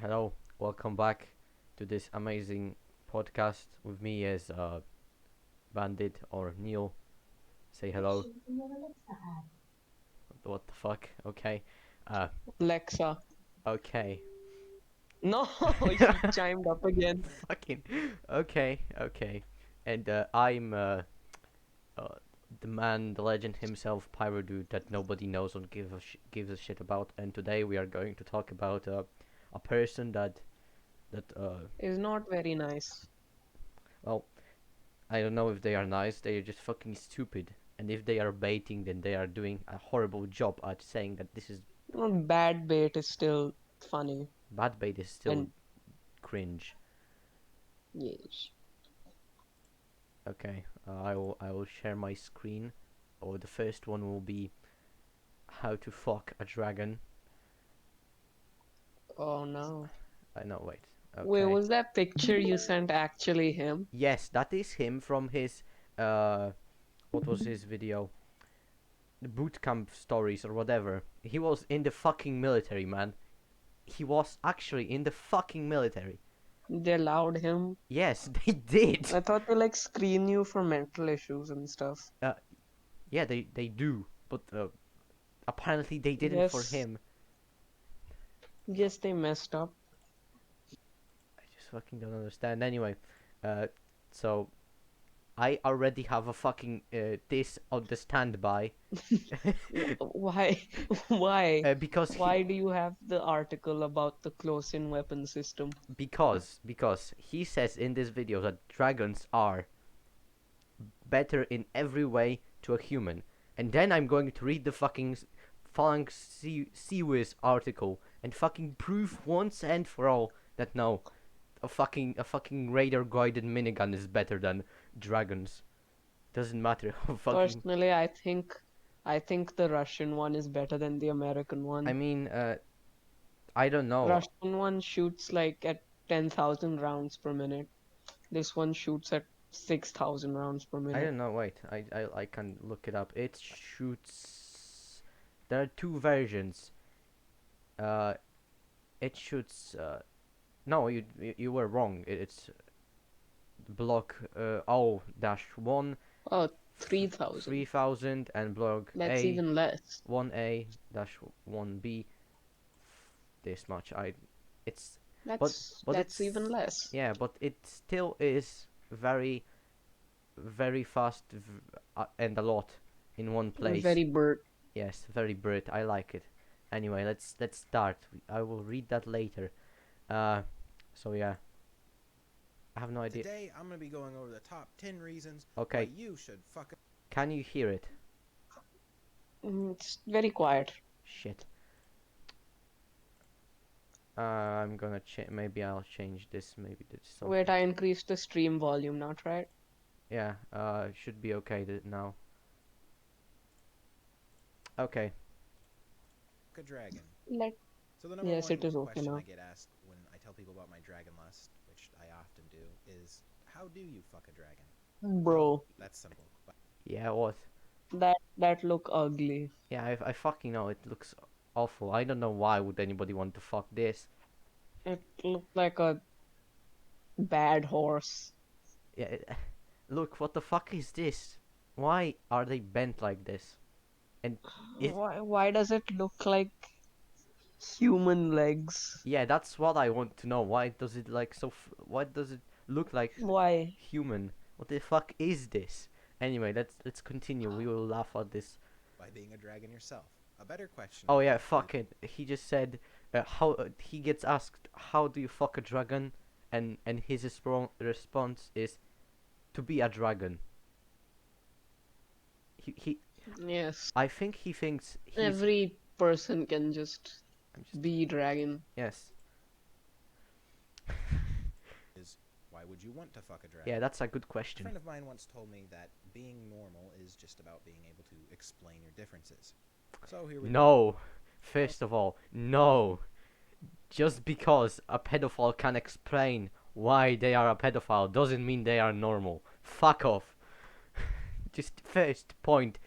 Hello, welcome back to this amazing podcast. With me is Bandit or Neil. Say hello. What the fuck? Okay. Uh, Alexa. okay. No, she chimed up again. Fucking. Okay. And I'm uh, the man, the legend himself, Pyro Dude, that nobody knows or gives a shit about. And today we are going to talk about a person that Is not very nice. well, I don't know if they are nice, they are just fucking stupid. And if they are baiting, then they are doing a horrible job at saying that this is Bad bait is still funny. bad bait is still And cringe. yes. Okay, I will share my screen. Oh, the first one will be how to fuck a dragon. Oh no. I know, wait. Wait, Okay. was that picture you sent actually him? Yes, that is him from his uh what was his video? The boot camp stories or whatever. He was in the fucking military, man. He was actually in the fucking military. They allowed him. Yes, they did. I thought they like screen you for mental issues and stuff. Uh, yeah, they do, but apparently they didn't for Yes, him. yes, they messed up. I just fucking don't understand. Anyway, uh, so I already have a fucking this on the standby, Why? Why? because Why do you have the article about the close-in weapon system? because he says in this video that dragons are better in every way to a human, and then I'm going to read the fucking Phalanx Seawiz article and fucking prove once and for all that no, a fucking radar guided minigun is better than dragons. Doesn't matter how fucking. Personally, I think the Russian one is better than the American I one. mean, I don't know. Russian one shoots like at 10,000 rounds per minute. This one shoots at 6,000 rounds per I minute. don't know. Wait, I can look it up. It shoots. There are two versions. Uh, it shoots. No, you were wrong. It's block O dash one Oh, 3,000. 3000 and block That's A even less. 1A dash 1B this much. It's but That's but that's even it's less. yeah, but it still is very fast and a lot in one place. Very bird. Yes, very Brit. I like it. Anyway, let's start. I will read that later. Uh, so yeah, I have no idea. Today, I'm going to be going over the top 10 reasons why Okay, you should fuck. can you hear it? It's very quiet. Shit. I'm gonna change. Maybe I'll change this. Maybe there's something. Wait, I increased the stream volume, not right? Yeah. Should be okay now. Okay. A dragon. Let So, the number Yes, one it is okay question I now. get asked when I tell people about my dragon lust, which I often do, is how do you fuck a dragon? Well, Bro, that's simple. Yeah. What? that look ugly. Yeah. I fucking know. It looks awful. I don't know why would anybody want to fuck this. It looked like a bad horse. Yeah. Look. What the fuck is this? Why are they bent like this? And it. Why does it look like human legs? Yeah. That's what I want to know. Why does it like so? Why does it look like Why? human? What the fuck is this? Anyway, let's continue. We will laugh at this. By being a dragon yourself. A better question Oh I yeah, think fuck it. He just said how he gets asked how do you fuck a dragon, and his response is to be a dragon. He Yes. I think he thinks he's. Every person can just I'm just be dragon. yes. is why would you want to fuck a dragon? Yeah, that's a good A question. friend of mine once told me that being normal is just about being able to explain your differences. So here we go. No, first of all, no. Just because a pedophile can explain why they are a pedophile doesn't mean they are normal. Fuck off. Just first point,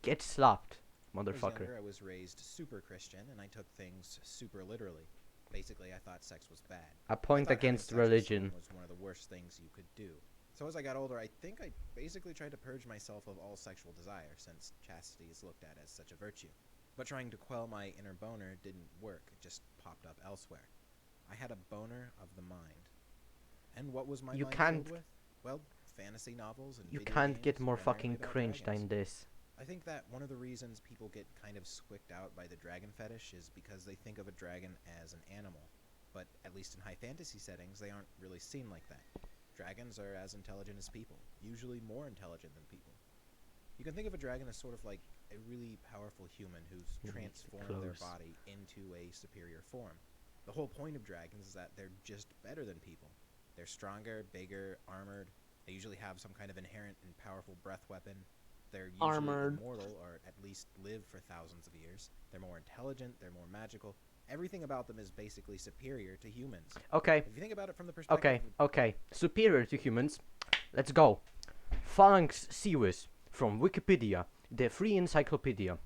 get slapped, When I was motherfucker. younger, I was raised super Christian and I took things super literally. Basically, I thought sex was bad. A I point thought having against sex with religion. someone was one of the worst things you could do. So as I got older, I think I basically tried to purge myself of all sexual desire, since chastity is looked at as such a virtue. But trying to quell my inner boner didn't work, it just popped up elsewhere. I had a boner of the mind. And what was my You mind can't. filled with? Well, fantasy novels and You video can't games, get more primarily fucking about cringe dragons. than this. I think that one of the reasons people get kind of squicked out by the dragon fetish is because they think of a dragon as an animal. But at least in high fantasy settings, they aren't really seen like that. Dragons are as intelligent as people, usually more intelligent than people. You can think of a dragon as sort of like a really powerful human who's You need to transformed their close. body into a superior form. The whole point of dragons is that they're just better than people. They're stronger, bigger, armored. They usually have some kind of inherent and powerful breath weapon. They're usually Armored. immortal, or at least live for thousands of years. They're more intelligent, they're more magical. Everything about them is basically superior to humans. Okay, If you think about it from the perspective okay. Superior to humans. Let's go. Phalanx Siwis from Wikipedia, the free encyclopedia.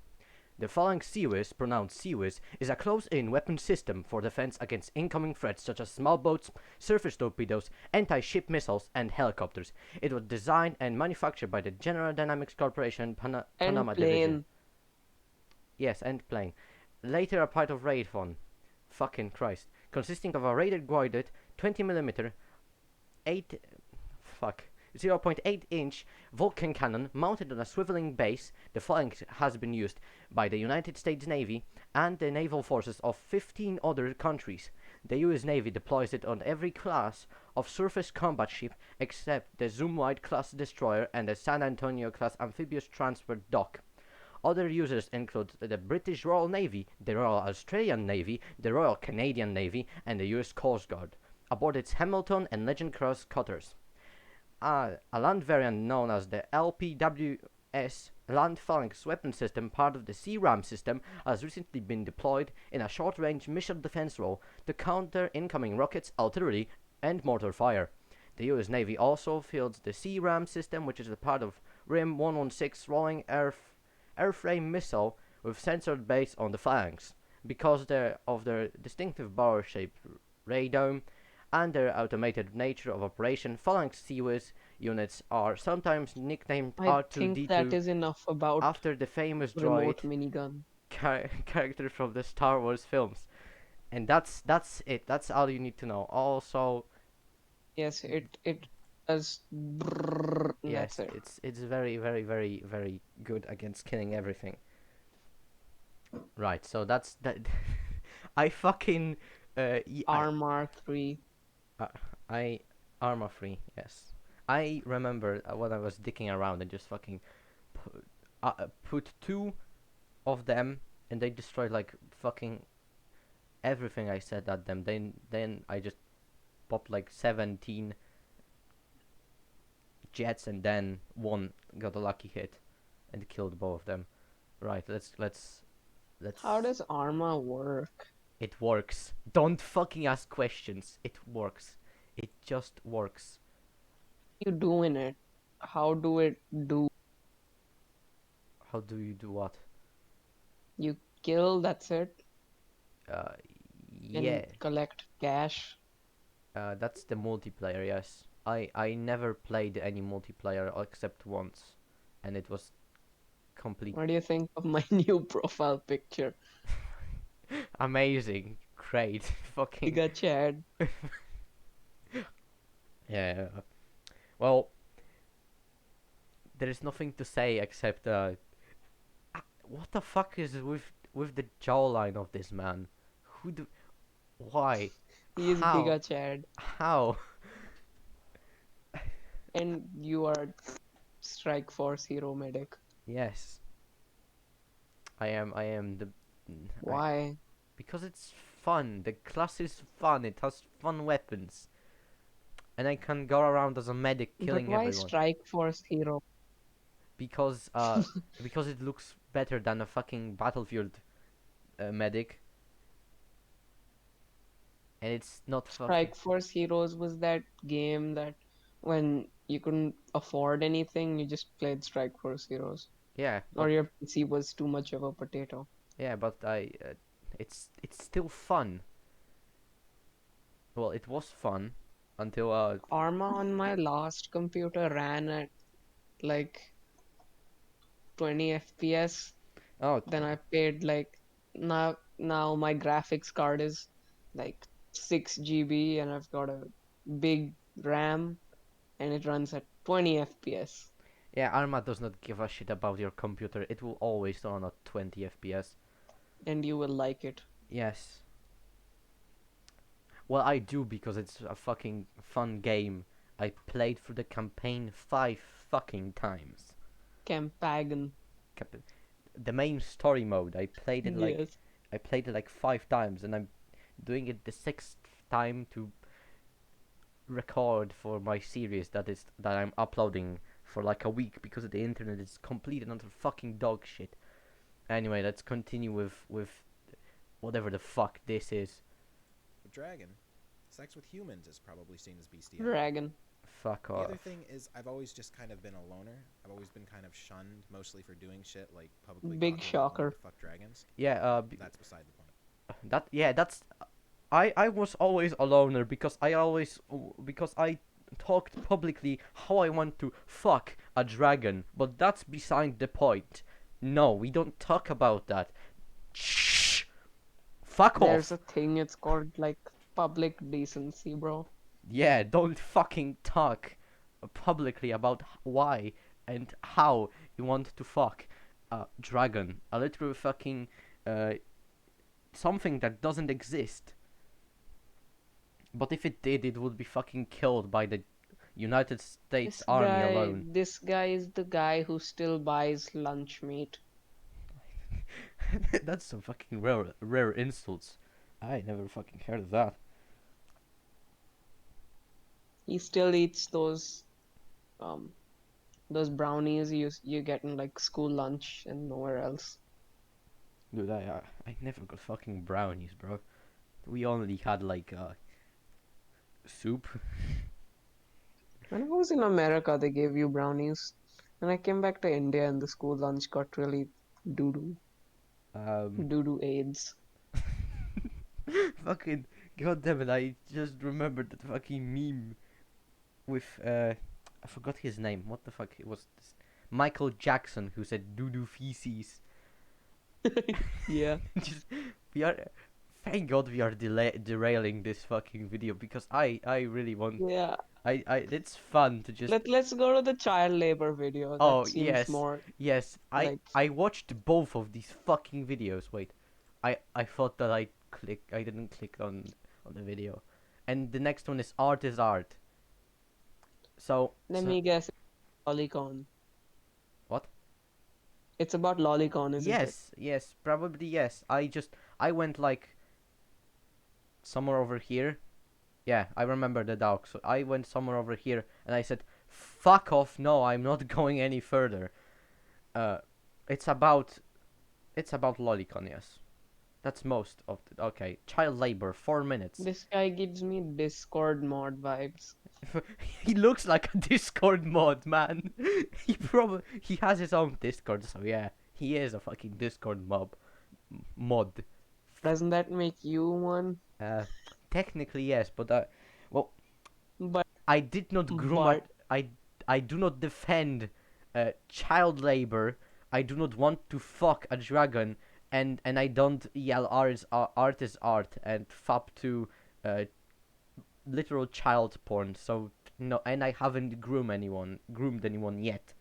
The Phalanx Siwis, pronounced Siwis, is a close-in weapon system for defense against incoming threats such as small boats, surface torpedoes, anti-ship missiles, and helicopters. It was designed and manufactured by the General Dynamics Corporation And Panama Division. plane. Yes, and plane. Later a part of Raidfon. Fucking Christ. Consisting of a rated guided 20mm 8 fuck 0.8-inch Vulcan cannon mounted on a swiveling base. The Phalanx has been used by the United States Navy and the naval forces of 15 other countries. The US Navy deploys it on every class of surface combat ship except the Zoomwide class destroyer and the San Antonio class amphibious transport dock. Other users include the British Royal Navy, the Royal Australian Navy, the Royal Canadian Navy, and the US Coast Guard, aboard its Hamilton and Legend Cross cutters. A land variant known as the LPWS Land Phalanx weapon system, part of the C-RAM system, has recently been deployed in a short-range missile defense role to counter incoming rockets, artillery, and mortar fire. The US Navy also fields the C-RAM system, which is a part of RIM 116 rolling airframe missile with sensored base on the flanks. Because of their distinctive barrel-shaped radome and their automated nature of operation, Phalanx Seaways units are sometimes nicknamed I think that R2-D2 is enough about after the famous remote droid minigun. character from the Star Wars films. And that's it. That's all you need to know. Also, Yes, it does. Brrrr, and yes, that's it. it's very good against killing everything. Right. So that's that. I fucking Armor 3. I armor free. Yes. I remember when I was dicking around and just fucking put two of them, and they destroyed like fucking everything I said at them. Then I just popped like 17 jets, and then one got a lucky hit and killed both of them. Right. Let's. How does armor work? It works. Don't fucking ask questions. It works. It just works. You do in it? How do it do? How do you do what? You kill, that's it, Uh, and yeah. collect cash. That's the multiplayer. Yes. I never played any multiplayer except once, and it was complete What do you think of my new profile picture? amazing, great, fucking Giga Chad. yeah. Well, there is nothing to say except what the fuck is with the jawline of this man? Who do? Why? He is How? Giga Chad. How? And you are Strike Force Hero Medic. Yes. I am the. Why? Because it's fun. The class is fun. It has fun weapons, and I can go around as a medic But killing why everyone. Strike Force Hero? Because because it looks better than a fucking battlefield medic, and it's not fucking. Strike Force Heroes was that game that when you couldn't afford anything, you just played Strike Force Heroes. Yeah, Or your PC was too much of a potato. yeah, but it's still fun. Well, it was fun until Arma on my last computer ran at like 20 FPS. oh Then I paid like now my graphics card is like 6 GB and I've got a big RAM and it runs at 20 FPS. yeah, Arma does not give a shit about your computer. It will always run at 20 FPS. And you will like it. Yes. Well, I do because it's a fucking fun game. I played through the campaign 5 fucking times. Campaign. Cap- The main story mode, Yes. I played it like 5 times, and I'm doing it the sixth time to record for my series that I'm uploading for like a week because the internet is complete and utter fucking dog shit. Anyway, let's continue with whatever the fuck this is. With dragon, sex with humans is probably seen as bestiality. Dragon. Fuck The off. other thing is, I've always just kind of been a loner. I've always been kind of shunned, mostly for doing shit like publicly Big talking about wanting shocker. to fuck dragons. Yeah, That's beside the point. that's I was always a loner because I talked publicly how I want to fuck a dragon, but that's beside the point. No, we don't talk about that. Shh. Fuck There's off. a thing, it's called like public decency, bro. Yeah, don't fucking talk publicly about why and how you want to fuck a dragon. A literal fucking uh something that doesn't exist. But if it did, it would be fucking killed by the United States Army alone. This guy is the guy who still buys lunch meat. That's some fucking rare insults. I never fucking heard of that. He still eats um those brownies you get in like school lunch and nowhere else. Dude, I never got fucking brownies, bro. We only had like soup. When I was in America, they gave you brownies. When I came back to India and the school lunch got really doo-doo. Um, Doo-doo AIDS. fucking goddamn it! I just remembered that fucking meme with I forgot his name. What the fuck? It was this Michael Jackson who said doo doo feces. Yeah. Just we are. Thank God we are derailing this fucking video because I really want Yeah. it's fun to just Let's go to the child labor video. oh That seems yes more yes like I watched both of these fucking videos. Wait, I thought that I didn't click on the video, and the next one is art is art. So let so me guess, lolicon. what? It's about lolicon, isn't it? Yes, probably yes. I went like somewhere over here. Yeah, I remember the dog. So I went somewhere over here and I said, "Fuck off! No, I'm not going any further." Uh, it's about lolicon. Yes, that's most of the. Okay, child labor. 4 minutes. This guy gives me Discord mod vibes. He looks like a Discord mod, man. He has his own Discord, so yeah, he is a fucking Discord mod. Doesn't that make you one? Uh, technically yes, but well, But I did not groom a, but I do not defend child labor. I do not want to fuck a dragon, and I don't yell art is art and fap to literal child porn. So no, and I haven't groomed anyone yet.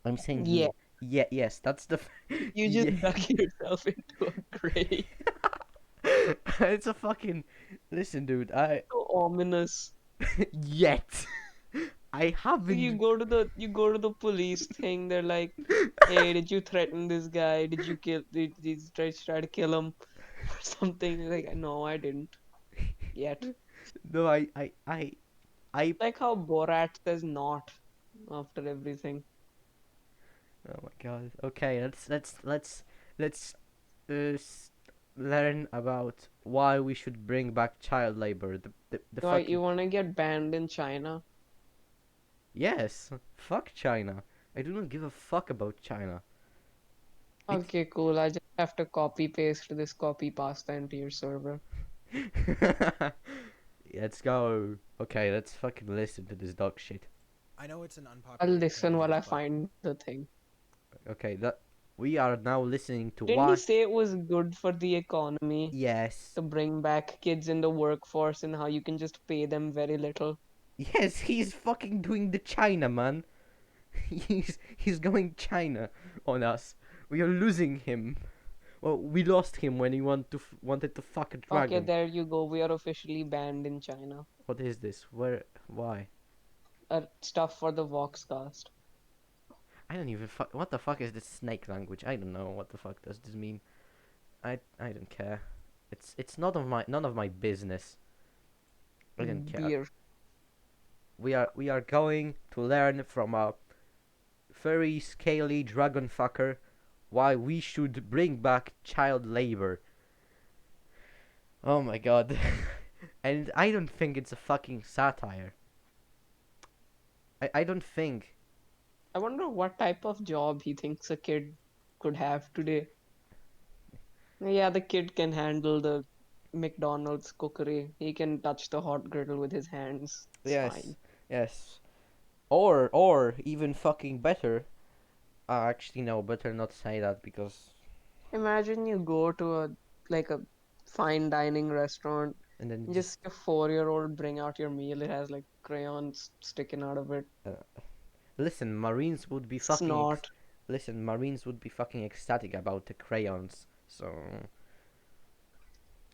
I'm saying yeah, yeah, yes, that's the you yeah. just dug yourself into a grave. It's a fucking listen, dude. I So ominous. yet I You haven't. you go to the police thing. They're like, "Hey, did you threaten this guy? Did you try to kill him or something?" You're like, "No, I didn't yet." No, I. Like how Borat says not after everything. Oh my god. Okay, let's uh, s- learn about why we should bring back child labor. The So fucking you wanna get banned in China? yes. Fuck China. I do not give a fuck about China. It's Okay, cool. I just have to copy paste this copy pasta into your server. Let's go. Okay, let's fucking listen to this dog shit. I know it's an I'll unpopular listen while opinion, I but find the thing. Okay, that we are now listening to Didn't he what? say it was good for the economy Yes. to bring back kids in the workforce and how you can just pay them very little? Yes, he's fucking doing the China, man. He's going China on us. We are losing him. Well, we lost him when he wanted to fuck a Okay, dragon. there you go. We are officially banned in China. What is this? Where? Why? Stuff for the Voxcast. I don't even what the fuck is this snake language? I don't know what the fuck does this mean. I don't care. It's not of my none of my business. I don't care. Beer. We are going to learn from a furry scaly dragon fucker why we should bring back child labor. Oh my god. And I don't think it's a fucking satire. I don't think. I wonder what type of job he thinks a kid could have today. Yeah, the kid can handle the McDonald's cookery. He can touch the hot griddle with his hands. It's Yes, fine. yes. Or even fucking better. Actually no, better not say that because Imagine you go to a fine dining restaurant. and then Just a 4-year-old bring out your meal. It has like crayons sticking out of it. uh, listen, Marines would be fucking Snot. listen, Marines would be fucking ecstatic about the crayons. So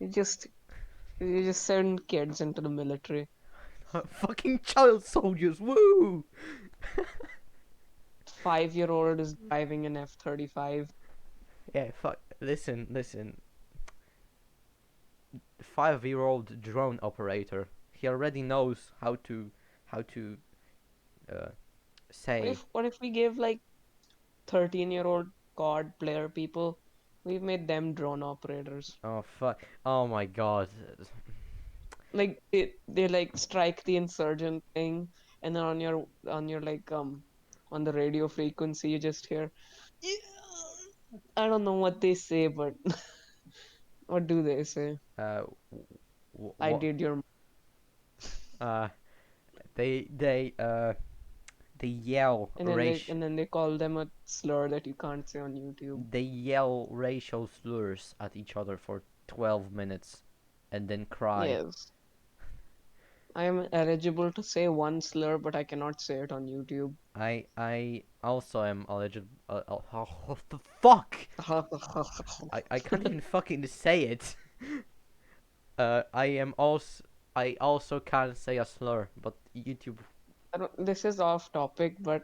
You just you just send kids into the military. fucking child soldiers, woo! 5-year-old is driving an F-35. Yeah, fuck. Listen. 5-year-old drone operator. He already knows how to uh, say. What if we give like 13-year-old COD player people, we've made them drone operators. Oh fuck. Oh my god. Like they like strike the insurgent thing, and then on your on the radio frequency you just hear, "Yeah." I don't know what they say, but what do they say? Uh, I what? did your Uh, they yell and then they call them a slur that you can't say on YouTube. they yell racial slurs at each other for 12 minutes, and then cry. Yes. I am eligible to say one slur, but I cannot say it on YouTube. I also am eligible. What the fuck? I can't even fucking say it. I am also I also can't say a slur, but YouTube. This is off topic, but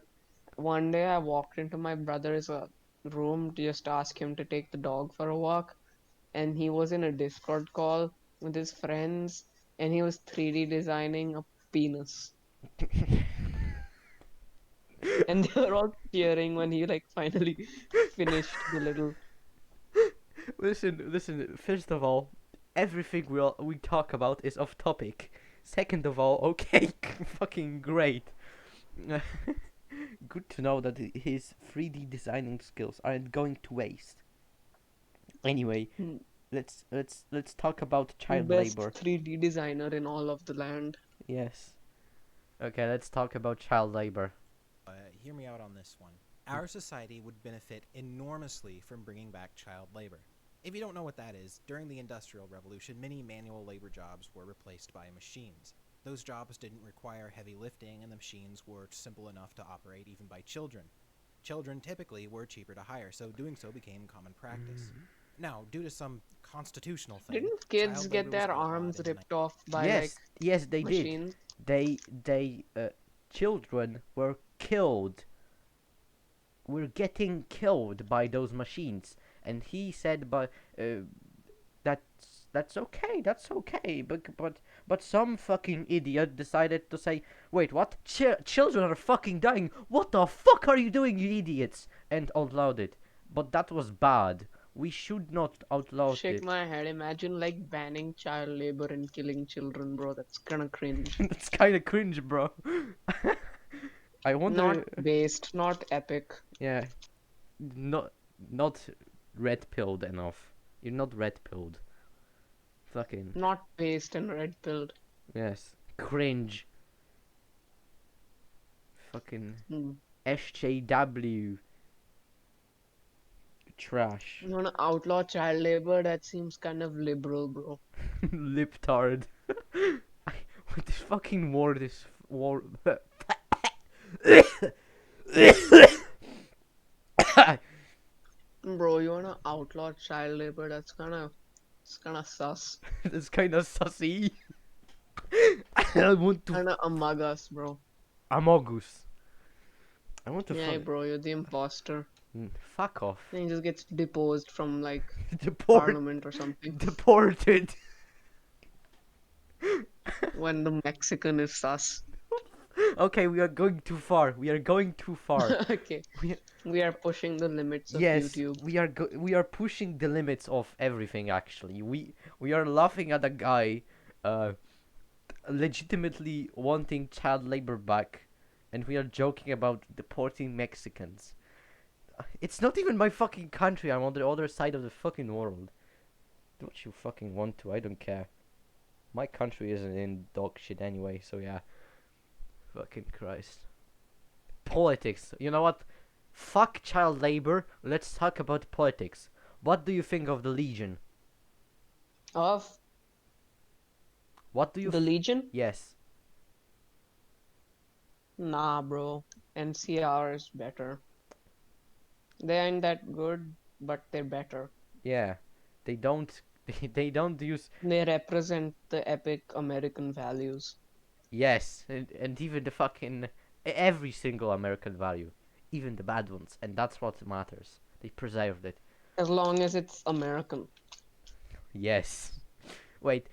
one day I walked into my brother's room to just ask him to take the dog for a walk, and he was in a Discord call with his friends, and he was 3D designing a penis. And they were all cheering when he like finally finished the little. Listen. First of all, everything we talk about is off topic. Second of all, okay, fucking great. Good to know that his 3D designing skills aren't going to waste. Anyway, Hmm, let's talk about child best labor. 3D designer in all of the land. Yes. Okay, let's talk about child labor. hear me out on this one. Our society would benefit enormously from bringing back child labor. If you don't know what that is, during the Industrial Revolution, many manual labor jobs were replaced by machines. Those jobs didn't require heavy lifting, and the machines were simple enough to operate even by children. Children typically were cheaper to hire, so doing so became common practice. Now, due to some constitutional thing, Didn't kids child get labor was their outlawed arms in the ripped off by like Yes, they did. machines? They children were getting killed by those machines, and he said, but that's okay, but some fucking idiot decided to say, wait, what? Children are fucking dying. What the fuck are you doing, you idiots? And outlawed it. But that was bad. We should not outlaw Shake it. my head. Imagine like banning child labor and killing children, bro. That's kind of cringe. That's kind of cringe, bro. I Not wonder. based, not epic. Yeah, not not red pilled enough. You're not red pilled. Fucking Not paste and red pilled. yes. Cringe. Fucking Hmm. SJW. Trash. You wanna outlaw child labor? That seems kind of liberal, bro. Liptard. What this fucking word is war. Bro, you wanna outlaw child labor? It's kinda sus. That's kind of sussy. I want to. Kinda among us, bro. Amogus. I want to Yeah, bro, you're the imposter. fuck off. And he just gets deposed from like Deport. parliament or something Deported. when the Mexican is sus. Okay, we are going too far. We are going too far. Okay, We, we are pushing the limits of yes, YouTube. we are pushing the limits of everything. Actually, we are laughing at a guy, uh, legitimately wanting child labor back, and we are joking about deporting Mexicans. It's not even my fucking country. I'm on the other side of the fucking world. Do what you fucking want to. I don't care. My country isn't in dog shit anyway. So yeah. Fucking Christ. Politics. You know what? Fuck child labor. Let's talk about politics. What do you think of the Legion? Of What do you? the Legion? Yes. Nah, bro. NCR is better. They ain't that good, but they're better. Yeah. They don't. They don't use. They represent the epic American values. Yes, and even the fucking every single American value, even the bad ones, and that's what matters. They preserved it. As long as it's American. Yes. Wait.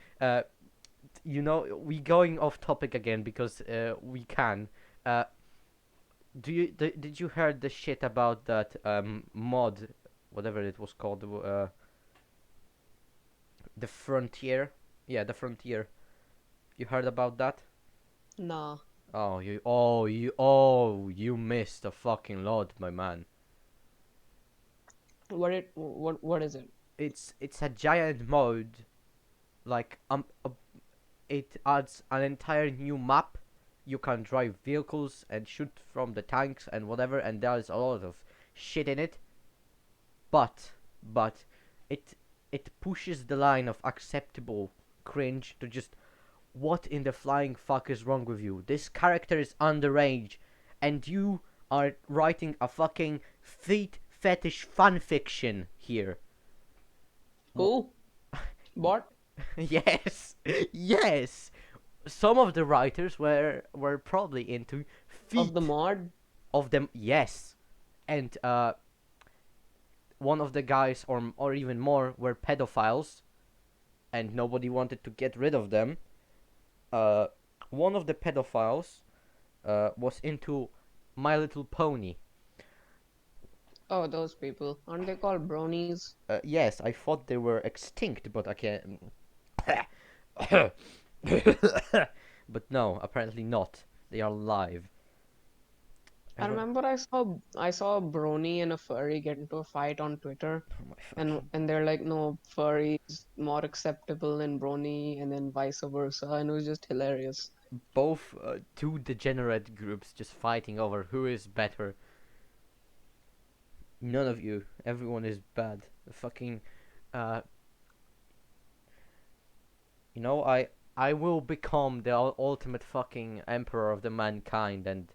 You know, we going off topic again because we can. Uh, did you heard the shit about that mod, whatever it was called, the Frontier? Yeah, the Frontier. You heard about that? Nah. You missed a fucking lot, my man. What is it? It's a giant mod, like it adds an entire new map. You can drive vehicles and shoot from the tanks and whatever, and there's a lot of shit in it. But it it pushes the line of acceptable cringe to just what in the flying fuck is wrong with you? This character is underage, and you are writing a fucking feet fetish fan fiction here. Who? What? Yes, yes. Some of the writers were probably into Of the feet mod? of them. Yes, and one of the guys or even more were pedophiles, and nobody wanted to get rid of them. Uh, one of the pedophiles was into My Little Pony. Oh, those people. Aren't they called bronies? Yes, I thought they were extinct, but I can't. But no, apparently not. They are alive. I And what? remember I saw a brony and a furry get into a fight on Twitter, Oh my and fucking. and they're like, no, furry is more acceptable than brony, and then vice versa, and it was just hilarious. Both two degenerate groups just fighting over who is better. None of you. Everyone is bad. Fucking. Uh, you know, I will become the ultimate fucking emperor of the mankind, and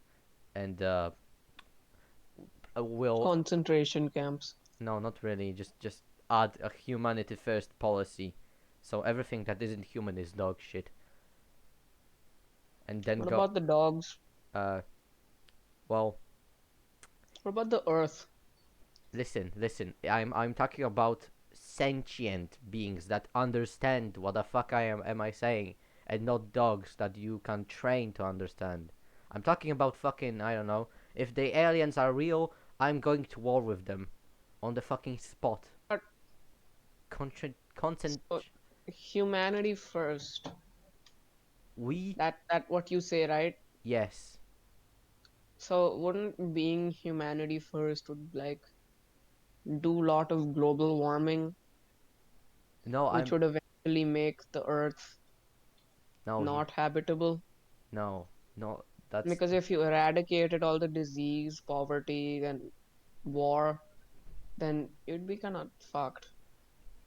will Concentration camps. no, not really. Just add a humanity first policy, so everything that isn't human is dog shit, and then What go. about the dogs? Uh, well, What about the earth? listen. I'm talking about sentient beings that understand what the fuck am I saying, and not dogs that you can train to understand. I'm talking about fucking I don't know. If the aliens are real, I'm going to war with them, on the fucking spot. But Consent. so, humanity first. We That what you say, right? yes. So wouldn't being humanity first would like do lot of global warming, No, which I'm would eventually actually make the Earth No, not habitable. no, no. That's Because if you eradicated all the disease, poverty, and war, then you'd be kind of fucked.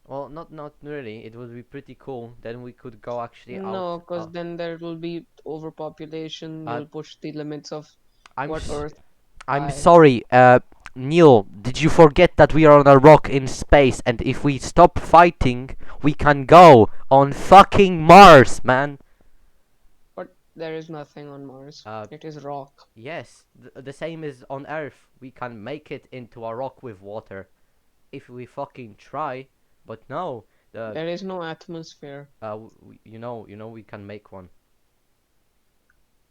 well, not really. It would be pretty cool. Then we could go actually out. No, because then there will be overpopulation. Uh, You'll push the limits of I'm what s- Earth I'm by. sorry. Neil, did you forget that we are on a rock in space, and if we stop fighting, we can go on fucking Mars, man. But there is nothing on Mars. Uh, It is rock. yes, the same is on Earth. We can make it into a rock with water if we fucking try. But no, the There is no atmosphere. we can make one.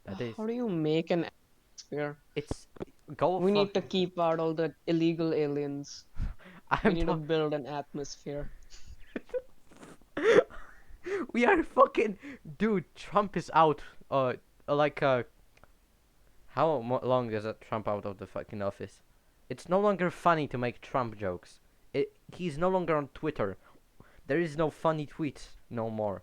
That is, How do you make an atmosphere? it's go We fuck. need to keep out all the illegal aliens. We I'm need to talking. build an atmosphere. We are fucking dude. Trump is out. Like how long is that Trump out of the fucking office? It's no longer funny to make Trump jokes. He's no longer on Twitter. There is no funny tweets no more.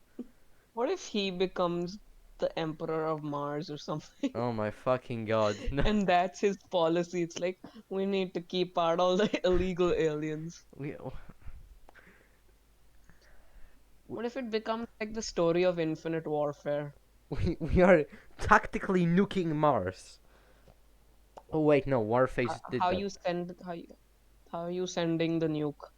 What if he becomes the emperor of Mars or something? Oh my fucking god. No, And that's his policy. It's like we need to keep out all the illegal aliens. we, What if it becomes like the story of infinite warfare? we are tactically nuking Mars. Oh wait, no, Warface did How that. you send how you sending the nuke?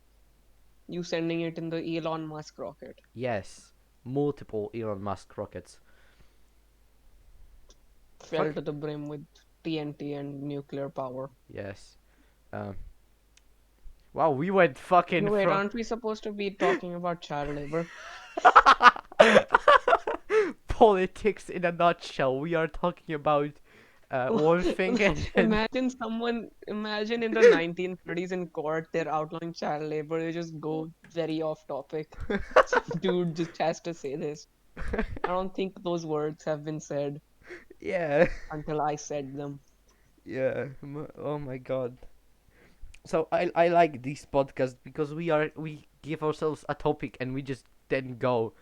You sending it in the Elon Musk rocket. Yes, multiple Elon Musk rockets. Fell Fuck. to the brim with TNT and nuclear power. Yes. Um. Wow, we went fucking Wait, from aren't we supposed to be talking about child labor? politics in a nutshell. We are talking about one thing and then Imagine in the 1930s in court, they're outlawing child labor. They just go very off topic. Some dude just has to say this. I don't think those words have been said yeah, until I said them. yeah. Oh my god. So I like these podcasts because we give ourselves a topic and we just then go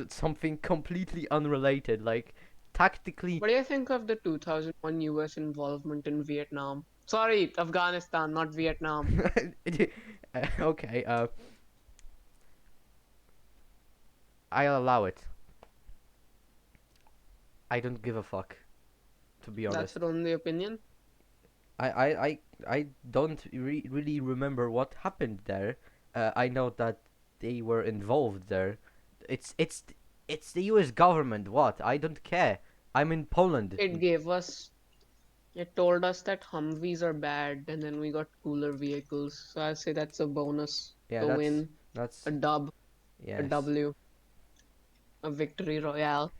something completely unrelated, like tactically. What do you think of the 2001 US involvement in Vietnam? Sorry, Afghanistan, not Vietnam. Okay, I'll allow it. I don't give a fuck, to be That's honest. your only opinion? I don't really remember what happened there. I know that they were involved there. It's it's it's the U.S. government. What? I don't care. I'm in Poland. It gave us, it told us that Humvees are bad, and then we got cooler vehicles. So I say that's a bonus, Yeah, a win, a that's dub, a yes. W, a victory royale.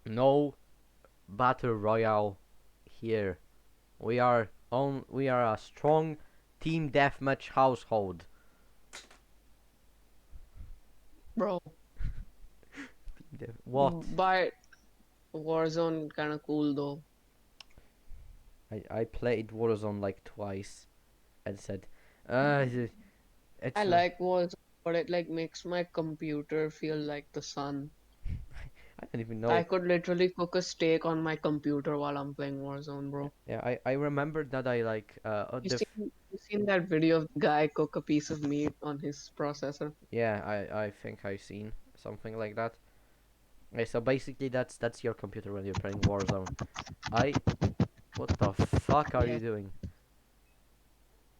No battle royale here. We are a strong team deathmatch household. Bro, What? but Warzone kind of cool though. I played Warzone like twice and said, uh, I it's like Warzone, but it like makes my computer feel like the sun. I don't even I know. could literally cook a steak on my computer while I'm playing Warzone, bro. Yeah, I remember that I like You seen that video of the guy cook a piece of meat on his processor? yeah, I think I seen something like that. Okay, so basically that's your computer when you're playing Warzone. I What the fuck are you Yes. doing?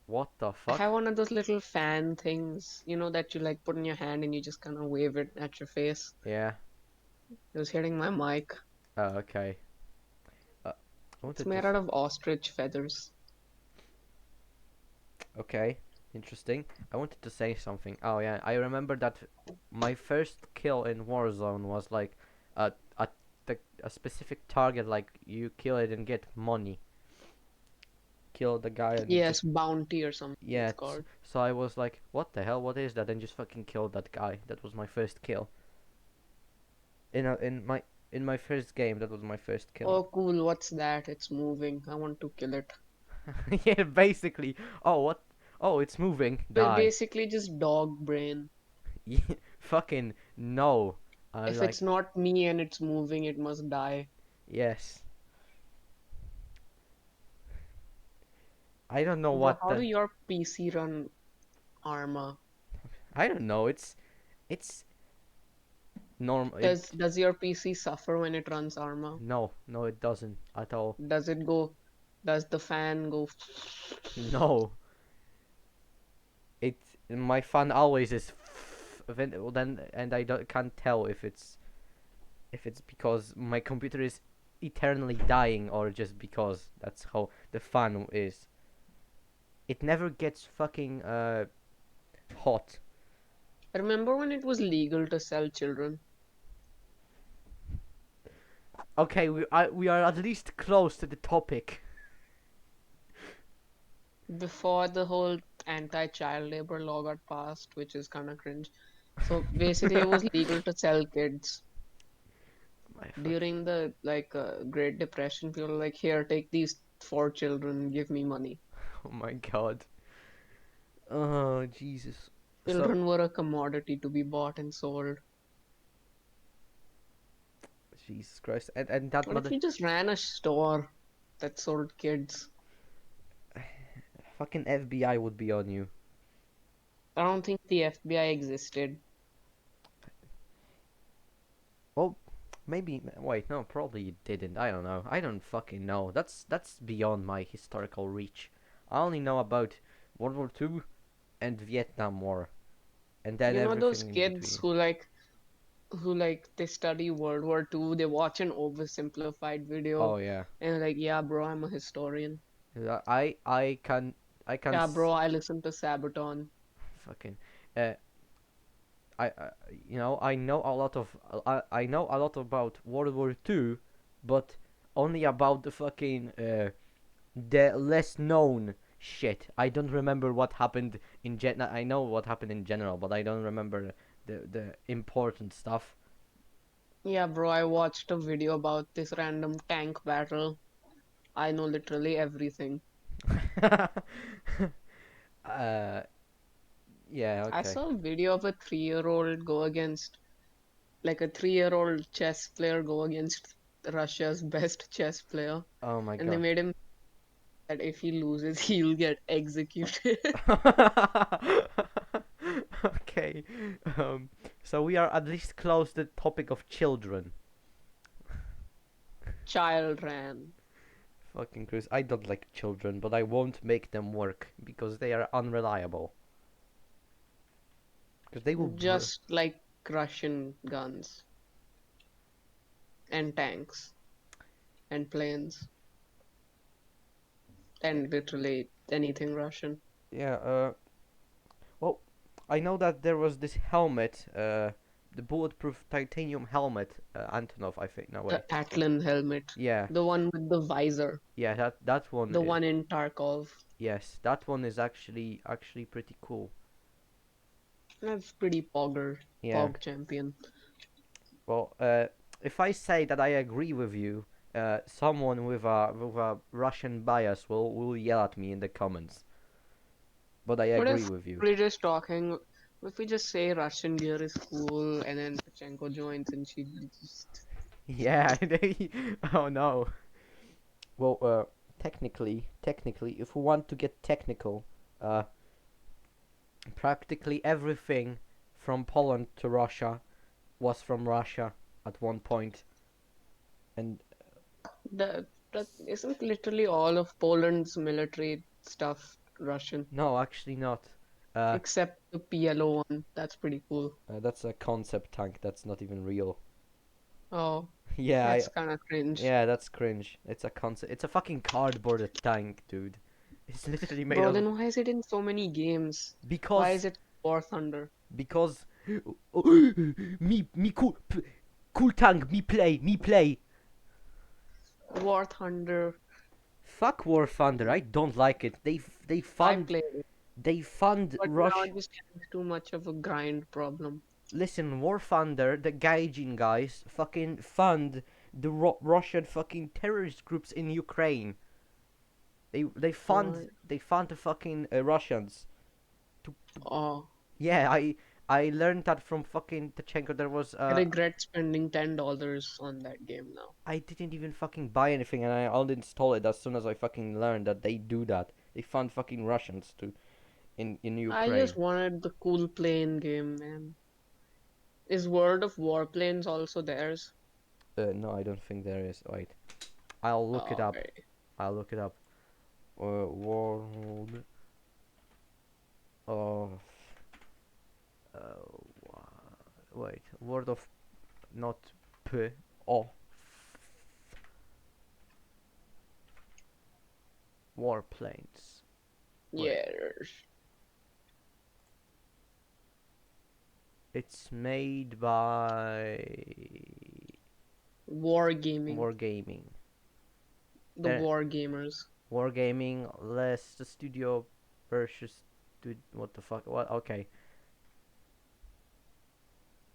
What the I fuck? have one of those little fan things, that you like put in your hand and you just kind of wave it at your face. Yeah. It was hitting my mic. Oh, okay. I It's wanted to made out of ostrich feathers. okay, interesting. I wanted to say something. Oh yeah, I remember that my first kill in Warzone was like a a a specific target, like you kill it and get money. Kill the guy and it Yes, just bounty or something yeah. it's called. So I was like, what the hell? What is that? And just fucking killed that guy. That was my first kill. In my first game, that was my first kill. Oh, cool. What's that? It's moving. I want to kill it. Yeah, basically. Oh, what? Oh, it's moving. We're Die. basically just dog brain. Fucking no. If Like, it's not me and it's moving, it must die. yes. I don't know Bro, what how do the. your PC run Arma? I don't know. It's normal. Does your PC suffer when it runs Arma? No, it doesn't at all. Does it go? Does the fan go? No, it. My fun always is. Then and I don't, can't tell if it's because my computer is eternally dying or just because that's how the fun is. It never gets fucking hot. Remember when it was legal to sell children? Okay, we are at least close to the topic. Before the whole anti-child labor law got passed, which is kind of cringe. So basically, it was legal to sell kids. My fuck. During the Great Depression, people were like, here, take these 4 children, give me money. Oh my god. Oh Jesus. So Children were a commodity to be bought and sold. Jesus Christ. And that What if mother you just ran a store that sold kids? fucking FBI would be on you. I don't think the FBI existed. Well, maybe. Wait, no, probably it didn't. I don't know. I don't fucking know. That's beyond my historical reach. I only know about World War Two and Vietnam War, and then You know those everything in kids between. who they study World War II, they watch an oversimplified Oh video yeah. and they're like, yeah, bro, I'm a historian. I can Yeah, bro, I listen to Sabaton. fucking uh I I know a lot of I know a lot about World War Two, but only about the fucking the less known shit. I don't remember what happened in I know what happened in general, but I don't remember the important stuff. Yeah, bro, I watched a video about this random tank battle. I know literally everything. uh yeah, I okay. saw a video of a 3-year-old go against, like a 3-year-old chess player go against Russia's best chess player, Oh my and they god. made him that if he loses, he'll get executed. Okay. So we are at least close to the topic of children. Child ran. Fucking Chris, I don't like children, but I won't make them work because they are unreliable. Because they will. Just like Russian guns and tanks and planes and literally anything Russian. Yeah. Well, I know that there was this helmet. The bulletproof titanium helmet. Antonov, I think. No The wait. Atlan helmet, Yeah. the one with the visor, Yeah. That one. the one in Tarkov. Yes, that one is actually pretty cool. That's pretty Yeah. pog champion. Well, if I say that I agree with you, someone with a Russian bias will yell at me in the comments. But I What agree if with you. we're just talking? If we just say Russian gear is cool and then Pachenko joins and she just. Yeah. Oh no. Well, technically, if we want to get technical, uh, practically everything from Poland to Russia was from Russia at one point, and That isn't literally all of Poland's military stuff Russian, no, actually not. Uh, except the PLO one. That's pretty cool. that's a concept tank. That's not even real. Oh, Yeah, that's kind of cringe. yeah, that's cringe. It's a concept. It's a fucking cardboard tank, dude. It's literally made Bro, of then why is it in so many games? Why because is it War Thunder? because me cool tank me play. War Thunder. Fuck War Thunder. I don't like it. I played it, they fund but now Rush. it just has too much of a grind problem. Listen, War Thunder, the Gaijin guys, fucking fund the Russian fucking terrorist groups in Ukraine. They Uh, fund the fucking Russians. Oh, Yeah, I learned that from fucking Tachenko. There was I regret spending $10 on that game now. I didn't even fucking buy anything, and I uninstalled it as soon as I fucking learned that they do that. They found fucking Russians too in I Ukraine. just wanted the cool plane game, man. Is World of Warplanes also theirs? No, I don't think there is. Wait, I'll look it Oh, up. okay. I'll look it up. World of wait, World of not P O Warplanes. Wait, Yeah, it's made by Wargaming. Wargaming. The There, Wargamers. Wargaming, less the studio versus what the fuck? What? Okay,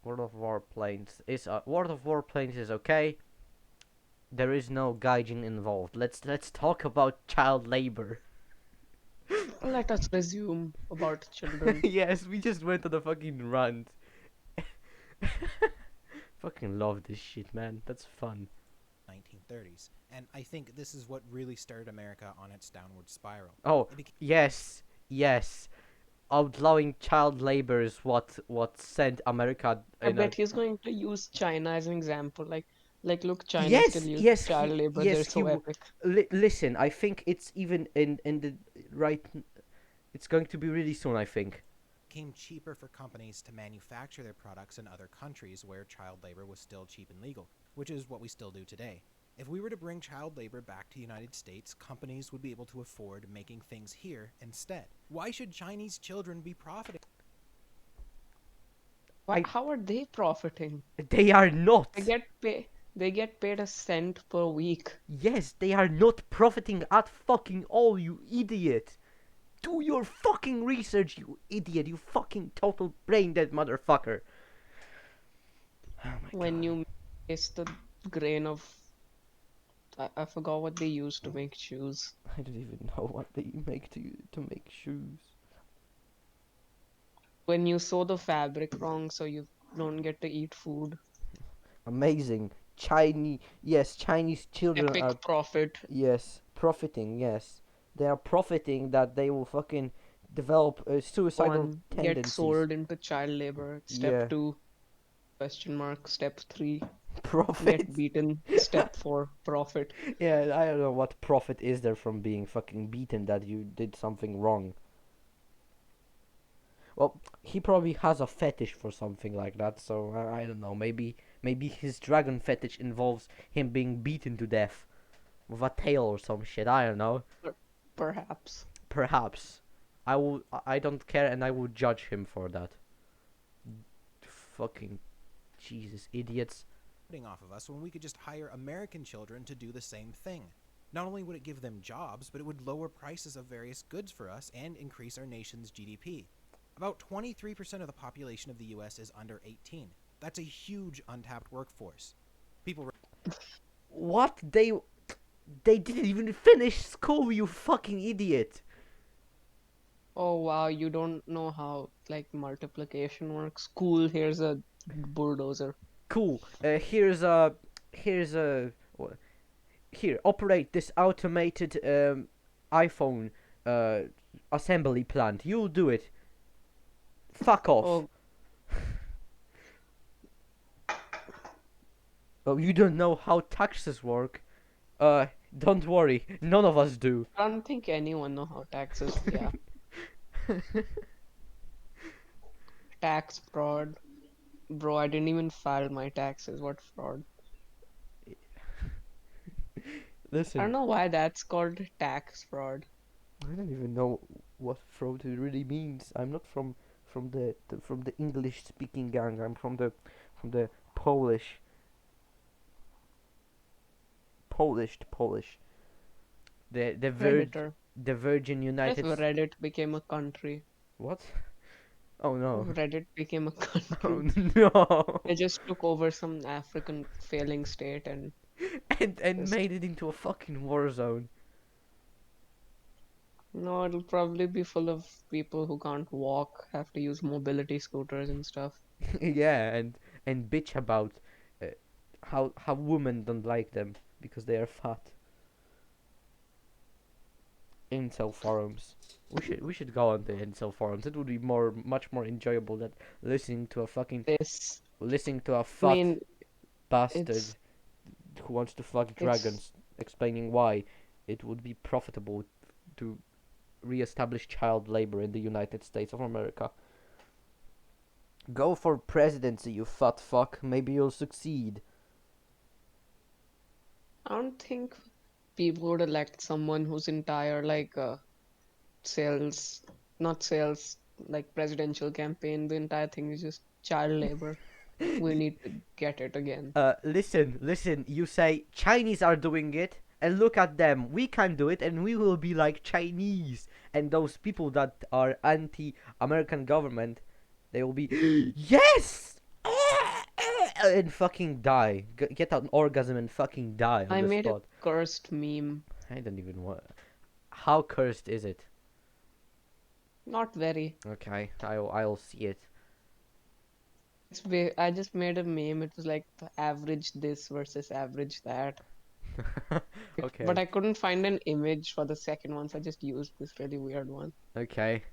World of Warplanes is World of Warplanes is okay. There is no gaijin involved. Let's talk about child labor. Let us resume about children. Yes, we just went on a fucking rant. Fucking love this shit, man. That's fun. 1930s. And I think this is what really started America on its downward spiral. Oh, It became yes, yes. Outlawing child labor is what sent America I in a. bet he's going to use China as an example. Look, China still Yes, uses yes, child labor. yes, They're so epic. listen, I think it's even in the right. It's going to be really soon, I think. cheaper for companies to manufacture their products in other countries where child labor was still cheap and legal, which is what we still do today. If we were to bring child labor back to the United States, companies would be able to afford making things here instead. Why should Chinese children be profiting? I How are they profiting? They are They not. get pay. They get paid a cent per week. Yes, they are not profiting at fucking all, you idiot. Do your fucking research, you idiot. You fucking total brain dead motherfucker. Oh my When god. you taste the grain of, I forgot what they use to make shoes. I don't even know what they make to make shoes. When you sew the fabric wrong, so you don't get to eat food. Amazing. Chinese, yes, Chinese children Epic are, profit. yes, profiting, yes. They are profiting that they will fucking develop suicidal One, get tendencies. sold into child labor. Step Yeah, 2, question mark. Step 3, get profit. beaten. Step 4, profit. Yeah, I don't know what profit is there from being fucking beaten that you did something wrong. Well, he probably has a fetish for something like that, so I don't know. Maybe his dragon fetish involves him being beaten to death with a tail or some shit. I don't know. Per- Perhaps. Perhaps. I don't care, and I will judge him for that. Fucking Jesus, idiots. Off of us when we could just hire American children to do the same thing. Not only would it give them jobs, but it would lower prices of various goods for us and increase our nation's GDP. About 23% of the population of the US is under 18. That's a huge untapped workforce. People What they didn't even finish school, you fucking idiot. Oh wow, you don't know how multiplication works. Cool, here's a bulldozer. Cool. Here's a here, operate this automated iPhone uh assembly plant. You'll do it. Fuck off. Oh, Oh, you don't know how taxes work. Uh, don't worry, none of us do. I don't think anyone know how taxes. Yeah, tax fraud. Bro, I didn't even file my taxes. What fraud? I don't Listen, know why that's called tax fraud. I don't even know what fraud really means. I'm not from from the English speaking gang. I'm from the Polish Polish. Redditor. The Virgin If United Reddit became a country. what? Oh no. Reddit became a Oh country. no. They just took over some African failing state and And just made it into a fucking war zone. No, it'll probably be full of people who can't walk, have to use mobility scooters and stuff. Yeah, and bitch about uh, how women don't like them because they are fat. Incel forums. We should go on the incel forums. It would be much more enjoyable than This, listening to a I fat mean, bastard it's who wants to fuck it's dragons explaining why it would be profitable to re-establish child labor in the United States of America. Go for presidency, you fat fuck. Maybe you'll succeed. I don't think people would elect someone whose entire sales, not sales, like presidential campaign, the entire thing is just child labor. We need to get it again. Listen. You say Chinese are doing it, and look at them. We can do it, and we will be like Chinese. And those people that are anti-American government, they will be yes, and fucking die. Get an orgasm and fucking die on I the made a spot. cursed meme. I don't even want. How cursed is it? Not very. Okay, I'll see it. I just made a meme. It was like the average this versus average that. But Okay, I couldn't find an image for the second one, so I just used this really weird one. okay.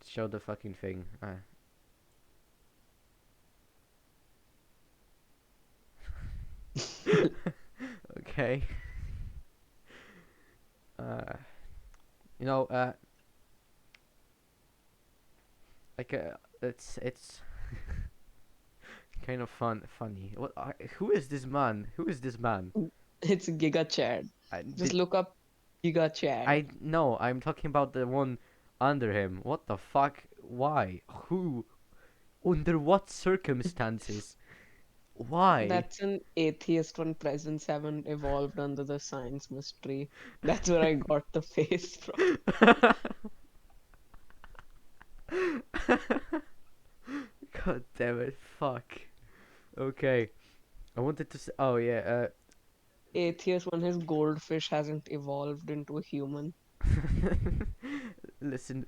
Show the fucking thing. Okay. Uh, you know, like it's kind of funny. Who is this man? Who is this man? It's Giga Chad. I Just did look up Giga Chad. I no, I'm talking about the one under him. What the fuck? Why? Who? Under what circumstances? Why? That's an atheist when presents haven't evolved under the science mystery. That's where I got the face from. God damn it! Fuck. Okay. I wanted to say. Oh yeah. Atheist when his goldfish hasn't evolved into a human. Listen.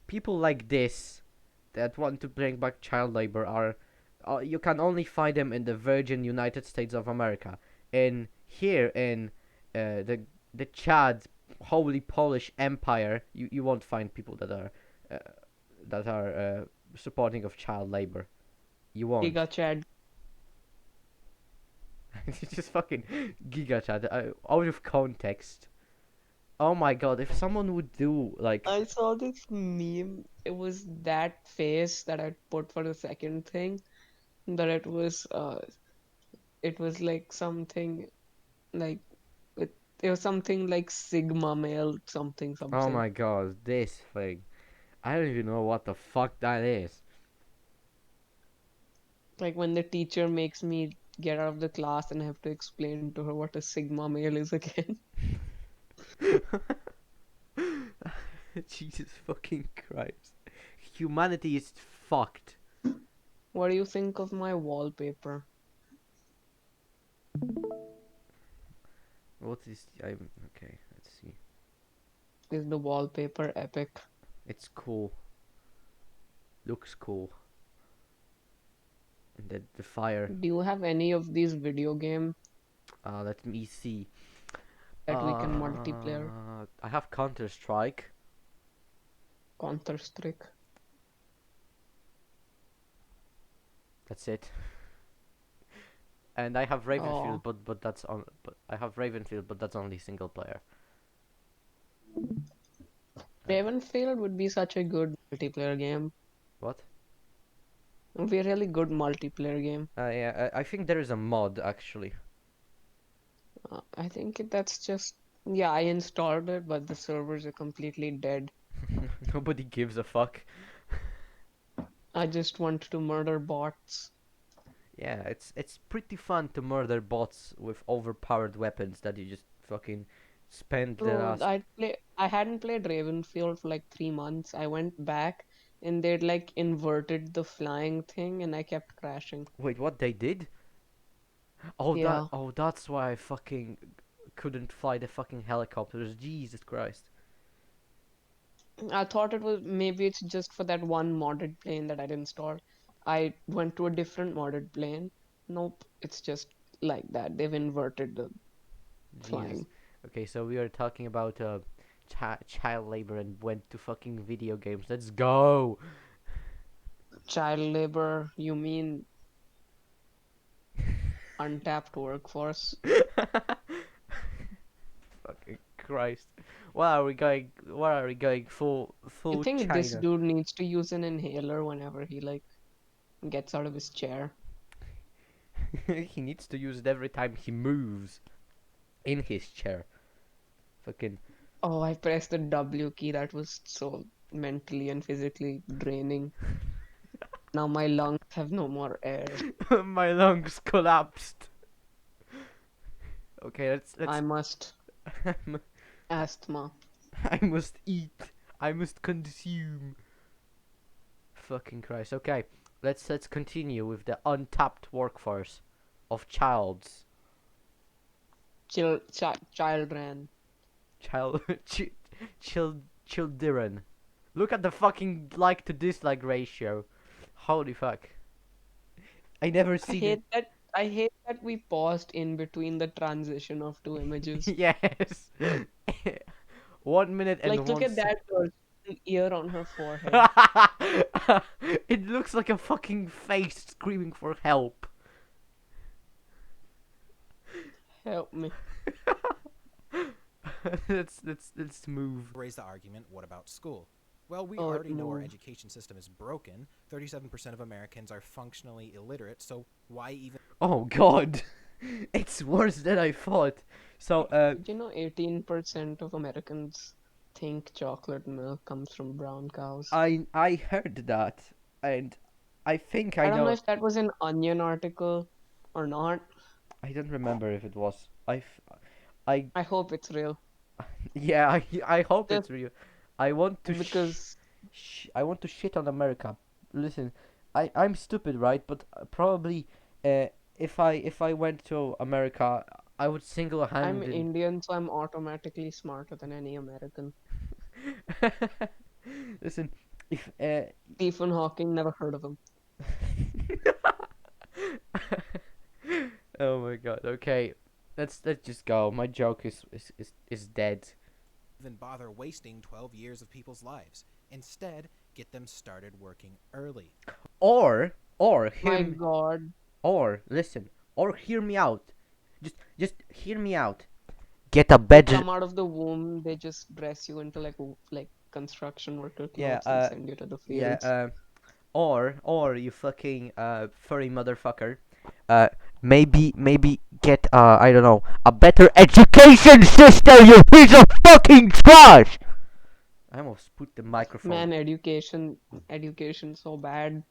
People like this that want to bring back child labor are you can only find them in the Virgin United States of America. In here in the Chad holy Polish Empire, you won't find people uh, that are supporting of child labor. You won't. Giga Chad. It's just fucking Giga Chad out of context. Oh my god! If someone would do like I saw this meme. It was that face that I put for the second thing. That it was like something like it was something like Sigma male something oh something. my god, this thing. I don't even know what the fuck that is. Like when the teacher makes me get out of the class and I have to explain to her what a Sigma male is again. Jesus fucking Christ. Humanity is fucked. What do you think of my wallpaper? What is I'm okay, let's see. Is the wallpaper epic? It's cool. Looks cool. And the fire. Do you have any of these video game Let me see. that we can multiplayer? I have Counter Strike. Counter-Strike. That's it. And I have Ravenfield, Oh, but that's on. But I have Ravenfield, but that's only single player. Uh, Ravenfield would be such a good multiplayer game. what? It would be a really good multiplayer game. Yeah, I think there is a mod actually. I think that's just yeah, I installed it, but the servers are completely dead. Nobody gives a fuck. I just want to murder bots. Yeah, it's pretty fun to murder bots with overpowered weapons that you just fucking spend the Bro, last. I hadn't played Ravenfield for like 3 months. I went back and they'd like inverted the flying thing and I kept crashing. Wait, what they did? Yeah. Oh, that's why I fucking couldn't fly the fucking helicopters. Jesus Christ. I thought it was maybe it's just for that one modded plane that I'd installed. I went to a different modded plane. Nope, it's just like that. They've inverted the Jesus. flying. Okay, so we are talking about child labor and went to fucking video games. Let's go. Child labor, you mean untapped workforce? Fucking Christ. What are we going? What are we going? You Full think this China. dude needs to use an inhaler whenever he like gets out of his chair? He needs to use it every time he moves in his chair. Fucking. Oh, I pressed the W key. That was so mentally and physically draining. Now my lungs have no more air. My lungs collapsed. Okay, I let's. must asthma. I must eat. I must consume. Fucking Christ. Okay, let's continue with the untapped workforce of Children. child children. Look at the fucking like to dislike ratio. Holy fuck. I never seen it. I hate that we paused in between the transition of two images. Yes. 1 minute and Like, look one at sec. that girl, an ear on her forehead. It looks like a fucking face screaming for help. Help me. Let's move. Raise the argument, what about school? Well, we Oh, already know our move. education system is broken. 37% of Americans are functionally illiterate, so why even Oh god. It's worse than I thought. So Did you know 18% of Americans think chocolate milk comes from brown cows? I heard that, and I think I I don't know know. if that was an Onion article or not. I don't remember if it was. I I hope it's real. yeah. I hope Just it's real. I want to because I want to shit on America. Listen, I'm stupid, right? But probably, if I went to America, I would I'm single-handed. Indian, so I'm automatically smarter than any American. Listen, if Stephen Hawking, never heard of him. oh my god. Okay, let's just go. My joke is dead. bother wasting 12 years of people's lives? Instead, get them started working early. Or My hear me, God. or listen, or hear me out. Just hear me out. Get a You better come out of the womb, they just dress you into like construction worker yeah clothes and send you to the yeah fields. or you fucking furry motherfucker. Uh, maybe get I don't know, a better education system. You piece of fucking trash. I almost put the microphone. Man, education so bad.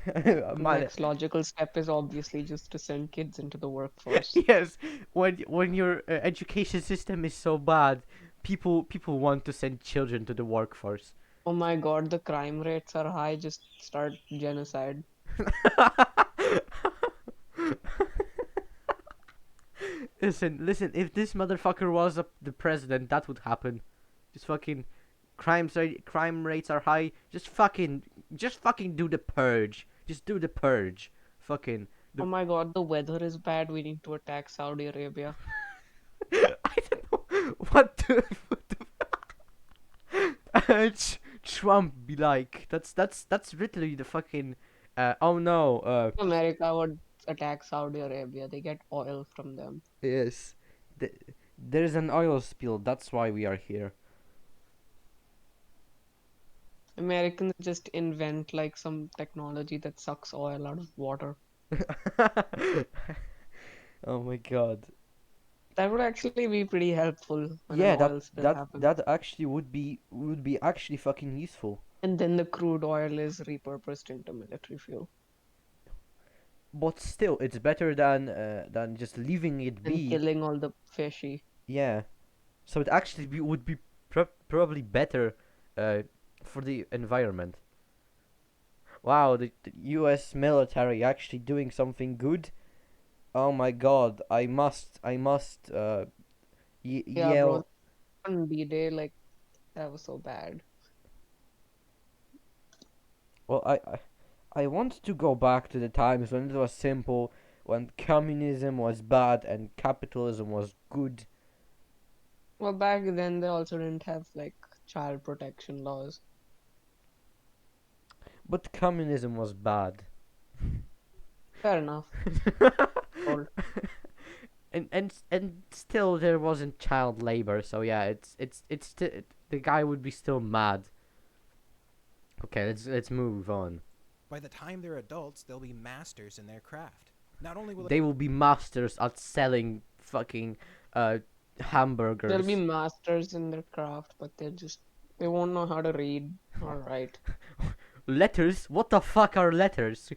The My, next logical step is obviously just to send kids into the workforce. yes, when your education system is so bad, people want to send children to the workforce. Oh my God, the crime rates are high, just start genocide. Listen. If this motherfucker was the president, that would happen. Just fucking crime rates are high. Just fucking do the purge. Just do the purge. Fucking Oh the. my God, the weather is bad, we need to attack Saudi Arabia. I don't know what the Trump be like. That's literally the fucking. Oh no. America would attack Saudi Arabia, they get oil from them. Yes. The, there's an oil spill. That's why we are here. Americans just invent like some technology that sucks oil out of water. Oh my god. That would actually be pretty helpful when an Yeah, oil spill happens. that actually would be actually fucking useful. And then the crude oil is repurposed into military fuel. But still, it's better than just leaving it And be. killing all the fishy. Yeah. So it actually would be probably better uh for the environment. Wow, the U.S. military actually doing something good. Oh my god, I must Yeah, bro. yell. On D-Day, like that was so bad. Well, I want to go back to the times when it was simple, when communism was bad and capitalism was good. Well, back then they also didn't have like child protection laws. But communism was bad. Fair enough. Old. And still there wasn't child labor, so yeah, it's still the guy would be still mad. Okay, let's move on. By the time they're adults, they'll be masters in their craft. Not only will They will be masters at selling fucking They'll be hamburgers. masters in their craft, but they won't know how to read or write. Letters? What the fuck are letters?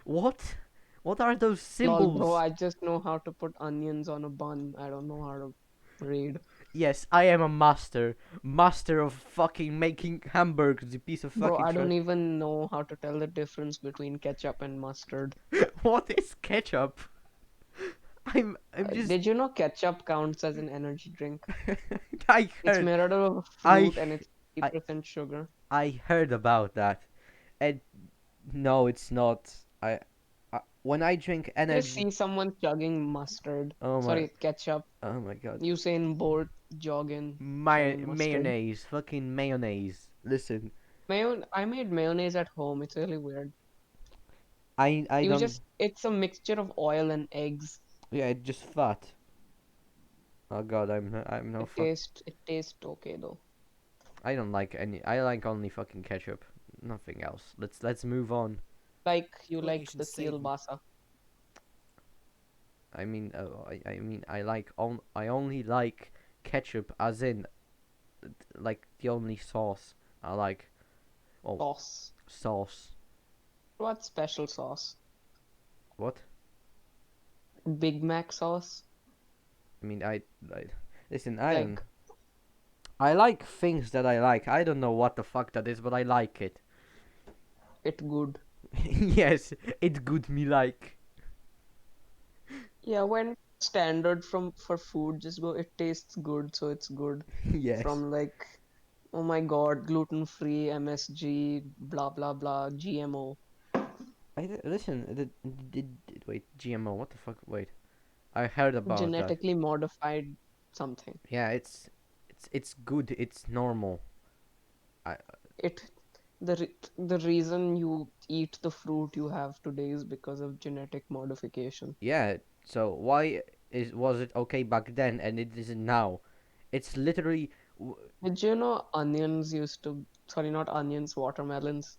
What? What are those Lol, bro, symbols? I just know how to put onions on a bun. I don't know how to read. Yes, I am a master. Master of fucking making hamburgers, you piece of Bro, fucking I don't trash. even know how to tell the difference between ketchup and mustard. What is ketchup? I'm just Did you know ketchup counts as an energy drink? I It's heard made out of a I fruit and it's I 80% sugar. I heard about that. And no, it's not. I when I drink Just energy. see someone chugging mustard. Oh my Sorry, ketchup. oh my god. Usain Bolt jogging, chugging mustard. Mayonnaise, fucking mayonnaise. Listen, I made mayonnaise at home. It's really weird. I You don't. just, it's a mixture of oil and eggs. Yeah, it's just fat. Oh god, I'm no fuck. It tastes okay though. I don't like any. I like only fucking ketchup. Nothing else. Let's move on. Like you like the nations save kielbasa. I mean, I mean, I only like ketchup, as in, like the only sauce I like. Oh, Sauce. sauce. What special sauce? What? Big Mac sauce? I mean, I listen. I don't. Like I like things that I like. I don't know what the fuck that is, but I like it. it good. Yes, it's good me like. Yeah, when standard from for food, just go it tastes good, so it's good. Yes. From like, oh my God, gluten free, MSG, blah blah blah, GMO. Listen. Wait, GMO. What the fuck? Wait. I heard about that. Genetically modified something. Yeah, it's good. It's normal. I It the reason you eat the fruit you have today is because of genetic modification. Yeah. So why was it okay back then and it isn't now? It's literally. Did you know onions used to, sorry, not onions, watermelons.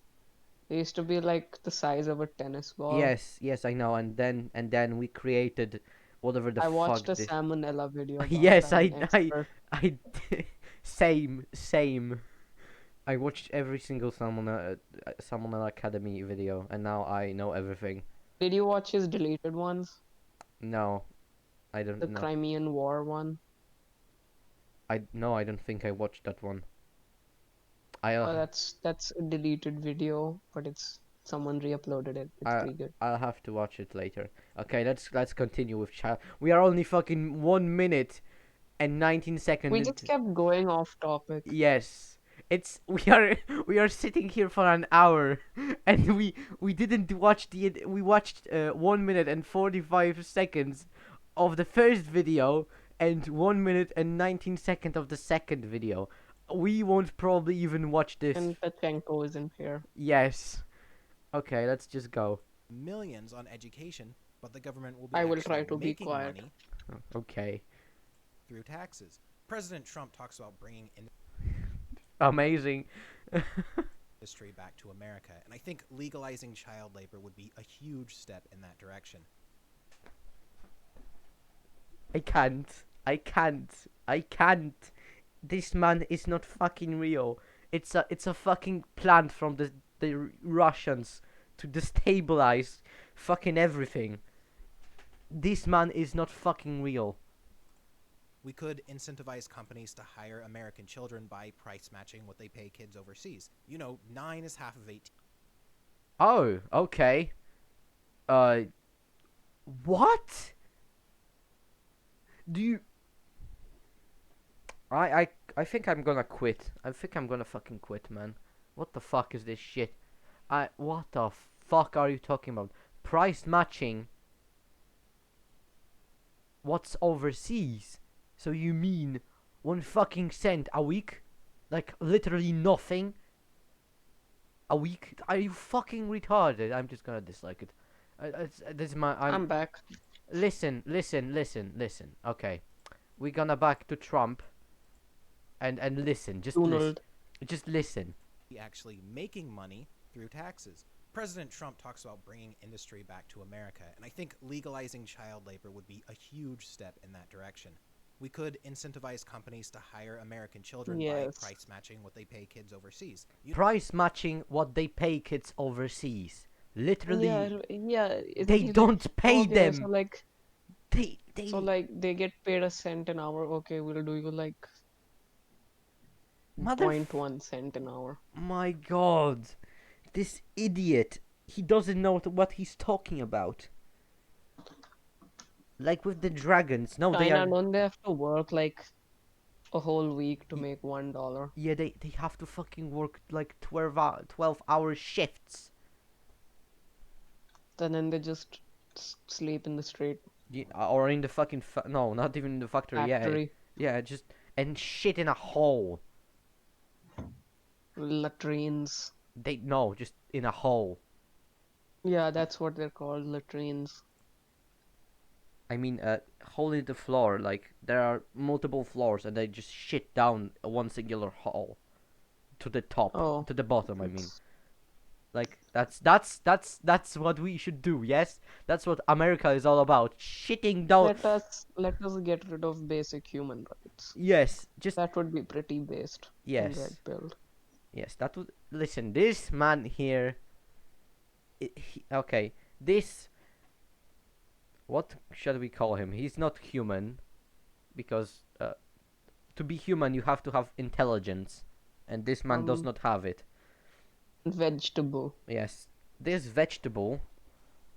They used to be like the size of a tennis ball. Yes, I know. And then we created whatever the I watched fuck a this. salmonella video about it. Yes, I'm an expert. I. Same. I watched every single Salmonella Academy video, and now I know everything. Did you watch his deleted ones? No, I The don't know. Crimean War one? I don't think I watched that one. Oh, I'll that's a deleted video, but it's someone re-uploaded it. It's I pretty good. I'll have to watch it later. Okay, let's continue with child. We are only fucking 1 minute and 19 seconds We just into. kept going off topic. Yes, it's we are sitting here for an hour, and we didn't watch we watched 1 minute and 45 seconds of the first video and 1 minute and 19 seconds of the second video. We won't probably even watch this. And Pachenko isn't here. Yes. Okay, let's just go. millions on education, but the government will be I will actually try to be making quiet. money Okay. through taxes. President Trump talks about bringing Amazing. industry back to America, and I think legalizing child labor would be a huge step in that direction. I can't. I can't. This man is not fucking real. It's a fucking plant from the Russians to destabilize fucking everything. This man is not fucking real. We could incentivize companies to hire American children by price matching what they pay kids overseas. 9 is half of 18. Oh, okay. Uh, what? Do you? I I I think I'm gonna quit. I think I'm gonna fucking quit, man. What the fuck is this shit? What the fuck are you talking about? Price matching. What's overseas? So you mean 1 fucking cent a week? Like literally nothing a week? Are you fucking retarded? I'm just gonna dislike it. This is my. I'm. I'm back. Listen. Okay, we're gonna back to Trump and listen. Donald. Just listen. actually making money through taxes. President Trump talks about bringing industry back to America, and I think legalizing child labor would be a huge step in that direction. We could incentivize companies to hire American children by Yes. price matching what they pay kids overseas. Price matching what they pay kids overseas. Literally, Yeah. they He's like, don't pay okay, them. so They like they get paid a cent an hour. Okay, we'll do you like mother. 0.1 cent an hour. My God, this idiot. He doesn't know what he's talking about. Like with the dragons. No, they China, are. don't they have to work like a whole week to y- make $1? Yeah, they have to fucking work like 12-hour shifts. And then they just sleep in the street Yeah, or in the fucking no, not even in the factory. Yeah, factory, yeah, just and shit in a hole. latrines. They no, just in a hole. Yeah, that's what they're called, latrines. I mean, hole in the floor. Like there are multiple floors, and they just shit down one singular hole to the top, Oh, to the bottom. I mean, it's, like that's what we should do. Yes, that's what America is all about. Shitting down. let us get rid of basic human rights. Yes, just That would be pretty based and yes, red pilled. yes. That would listen. This man here. Okay, this. What shall we call him? He's not human because to be human you have to have intelligence, and this man does Um, not have it. vegetable. Yes, this vegetable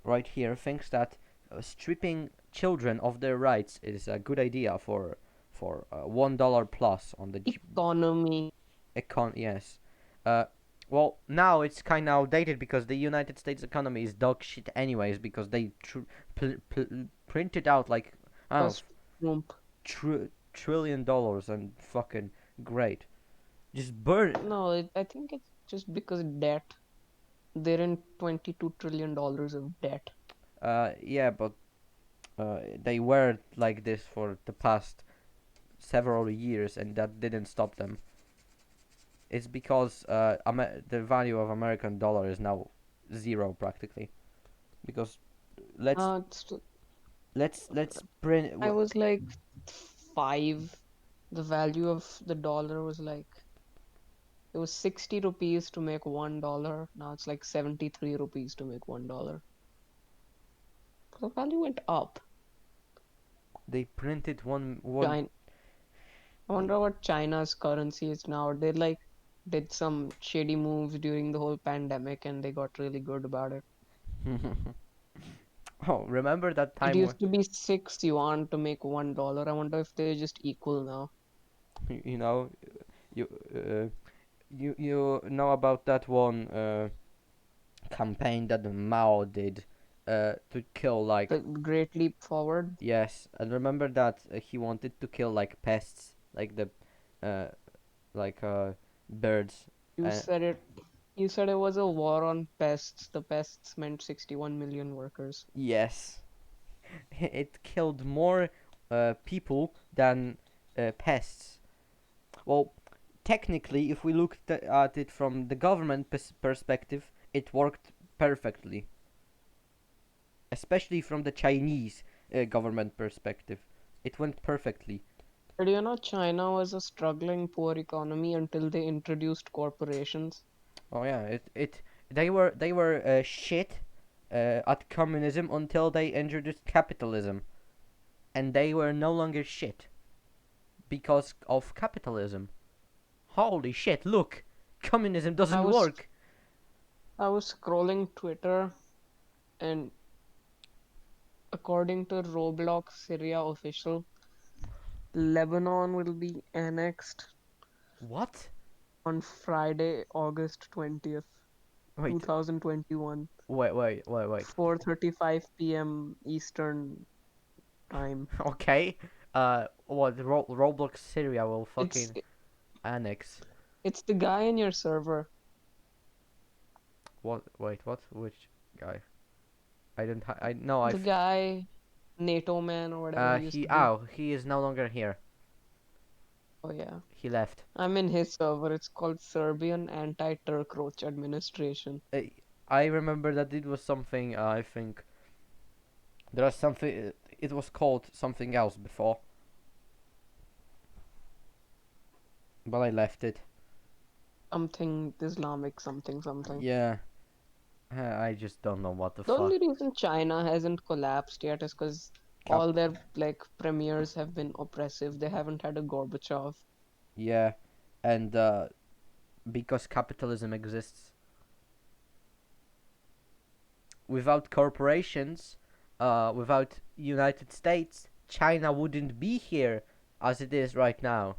right here thinks that stripping children of their rights is a good idea for $1 plus on the Economy. Yes. Uh, well, now it's kind of outdated because the United States economy is dog shit anyways because they printed out like I don't know Plus Trump. $1 trillion and fucking great. Just burn. No, I think it's just because debt. They're in $22 trillion of debt. Yeah, but they were like this for the past several years, and that didn't stop them. It's because the value of American dollar is now zero practically. Because let's It's let's print. I was like 5. The value of the dollar was like it was 60 rupees to make $1. Now it's like 73 rupees to make $1. The value went up. They printed one. China, I wonder what China's currency is now. They like did some shady moves during the whole pandemic and they got really good about it. Oh, remember that It time when used to be 6 yuan to make $1. I wonder if they're just equal now. you know you you know about that one campaign that Mao did to kill like The Great Leap Forward. yes, and remember that he wanted to kill like pests like the uh like birds. You uh, said it. You said it was a war on pests. The pests meant 61 million workers. Yes, it killed more people than pests. Well, technically, if we look at it from the government perspective, it worked perfectly. Especially from the Chinese government perspective, it went perfectly. But you know, China was a struggling poor economy until they introduced corporations. Oh yeah, it they were shit at communism until they introduced capitalism, and they were no longer shit because of capitalism. Holy shit! Look, communism I doesn't was work. I was scrolling Twitter and according to Roblox Syria official, Lebanon will be annexed What? on Friday, August 20th, Wait, 2021, wait. 4:35 p.m. Eastern time. Okay. What Roblox Syria will It's fucking annex? it's the guy in your server, What? Wait, what? Which guy? I don't. I no. the guy NATO man or whatever he used to be. He is no longer here. Oh yeah. He left. I'm in his server. It's called Serbian Anti-Turk Roach Administration. I, I remember that it was something. I think there was something. It was called something else before, but I left it. Something Islamic, something, something. Yeah. I just don't know what the The fuck. only reason China hasn't collapsed yet is because Cap. all their like premiers have been oppressive. They haven't had a Gorbachev. Yeah, and because capitalism exists. Without corporations, without United States, China wouldn't be here as it is right now.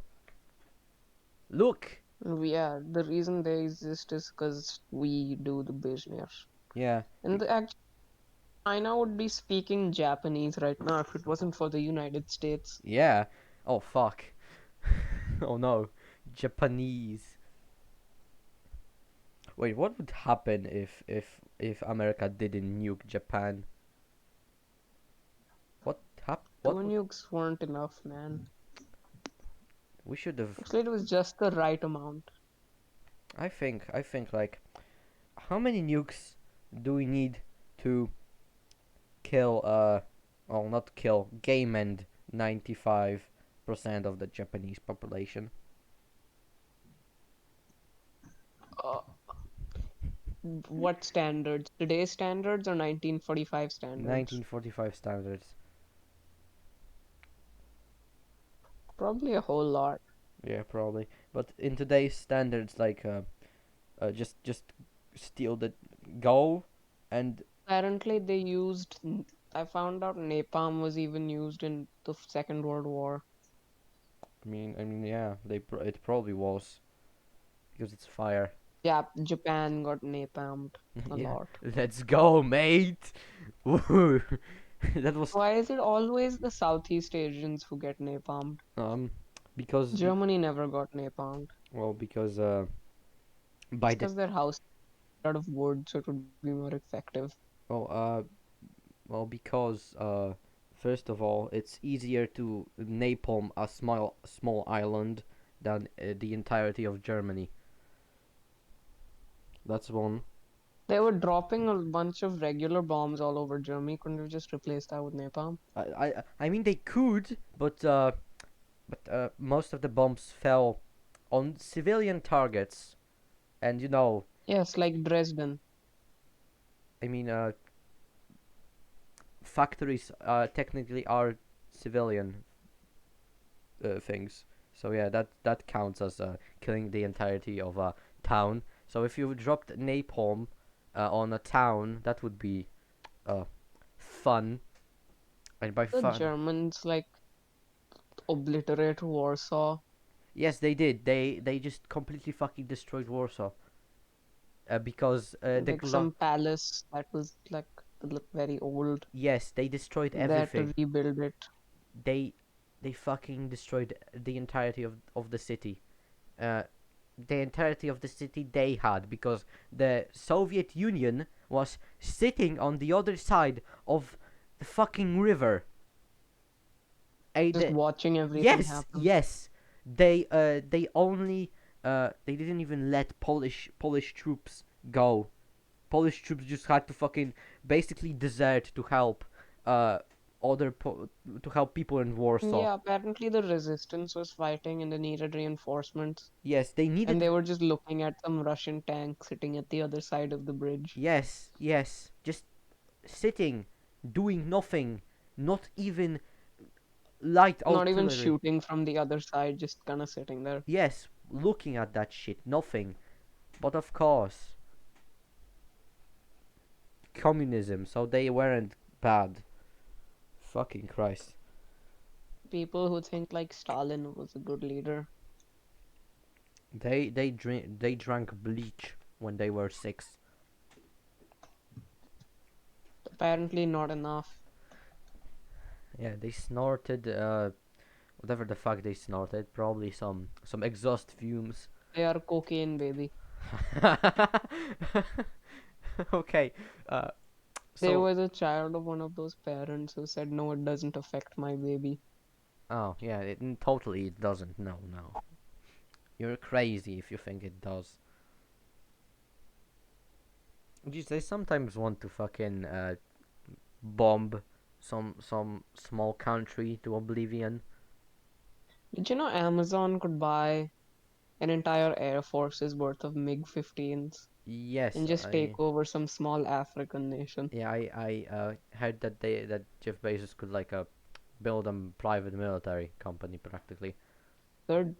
Look. Yeah, the reason they exist is because we do the business. Yeah. And actually, China would be speaking Japanese right now if it wasn't for the United States. Yeah. Oh fuck. Oh no. Japanese. Wait, what would happen if America didn't nuke Japan? Two What would nukes weren't enough, man. we should have Actually, it was just the right amount. I think like how many nukes do we need to kill well not kill game end 95% of the Japanese population? Uh, what standards? Today's standards or 1945 standards? 1945 standards. Probably a whole lot. Yeah, probably. But in today's standards, like just steal the go and Apparently, they used. I found out napalm was even used in the Second World War. I mean yeah, it probably was because it's fire. Japan got napalmed a Yeah, lot. let's go, mate. Woo. That was Why is it always the Southeast Asians who get napalmed? um because Germany never got napalmed. because It's by the because their house is out of wood, so it would be more effective. well because first of all it's easier to napalm a small island than the entirety of Germany. That's one. They were dropping a bunch of regular bombs all over Germany. Couldn't you just replace that with napalm? I mean they could, but most of the bombs fell on civilian targets, and Yes, like Dresden. I mean factories technically are civilian things. So yeah, that counts as killing the entirety of a town. So if you dropped napalm on a town, that would be uh, fun. And by The fun, Germans like obliterate Warsaw. yes, they did. They just completely fucking destroyed Warsaw. Because Like some palace that was like look very old. yes, they destroyed They had everything. to rebuild it. They they fucking destroyed the entirety of the city. Uh, the entirety of the city they had because the Soviet Union was sitting on the other side of the fucking river. Just watching everything Yes, happen. yes. They only they didn't even let Polish troops go. Polish troops just had to fucking basically desert to help uh other to help people in Warsaw. Yeah, apparently the resistance was fighting and they needed reinforcements. Yes, they And they needed. were just looking at some Russian tank sitting at the other side of the bridge. Yes, yes. Just sitting, doing nothing, not even light Not even artillery. shooting from the other side, just kind of sitting there. Yes, looking at that shit, nothing. But of course, communism, so they weren't bad. Fucking Christ. People who think like Stalin was a good leader. They drank bleach when they were 6. Apparently not enough. Yeah, they snorted whatever the fuck they snorted, probably some exhaust fumes. They are cocaine, baby. Okay, There so was a child of one of those parents who said, "No, it doesn't affect my baby." oh yeah, totally it doesn't. No, no, you're crazy if you think it does. Jeez, they sometimes want to fucking bomb some small country to oblivion. Did you know Amazon could buy an entire Air Force's worth of MiG-15s Yes, and just take over some small African nation? I heard that that Jeff Bezos could like build a private military company practically. Third,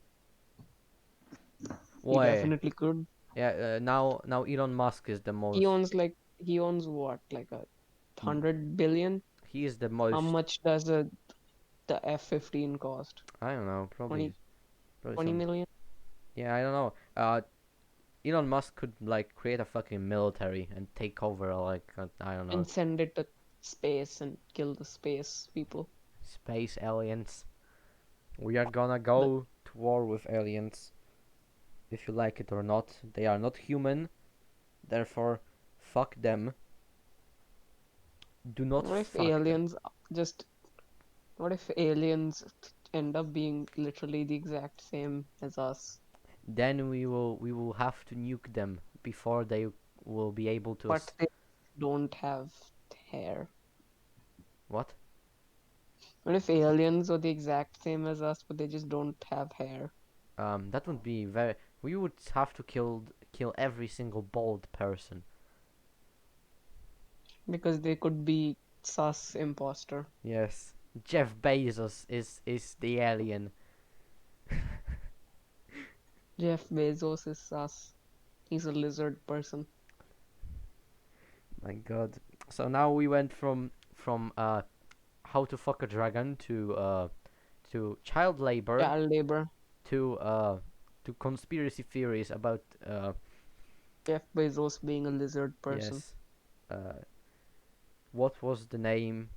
he Why? definitely could. Yeah, now Elon Musk is the He most. owns like he owns what, like 100 billion? He is the How most. much does the F-15 cost? I don't know, 20, probably 20 some. million? Yeah, I don't know. Elon Musk could like create a fucking military and take over like I don't know, And send it to space and kill the space people. space aliens. We are gonna The go to war with aliens, if you like it or not. They are not human, therefore, fuck them. Do not What if fuck them. aliens just what if aliens end up being literally the exact same as us, Then we will have to nuke them before they will be able to. but they don't have hair? What? What if aliens are the exact same as us, but they just don't have hair? That would be very. We would have to kill every single bald person. Because they could be sus imposter. Yes, Jeff Bezos is the alien. Jeff Bezos is sus. He's a lizard person. My God. So now we went from how to fuck a dragon to child labor Child labor. to to conspiracy theories about Jeff Bezos being a lizard person. yes what was the name?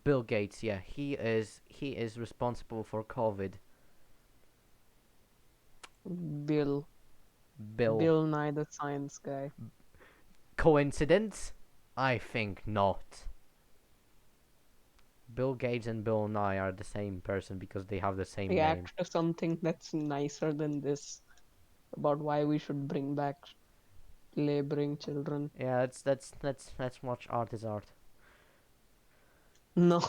Bill Gates. Yeah, he is responsible for COVID. Bill. Bill. Bill Nye the Science Guy. Coincidence? I think not. Bill Gates and Bill Nye are the same person because they have the same name. React to something that's nicer than this about why we should bring back laboring children. Yeah, that's much art is art. No,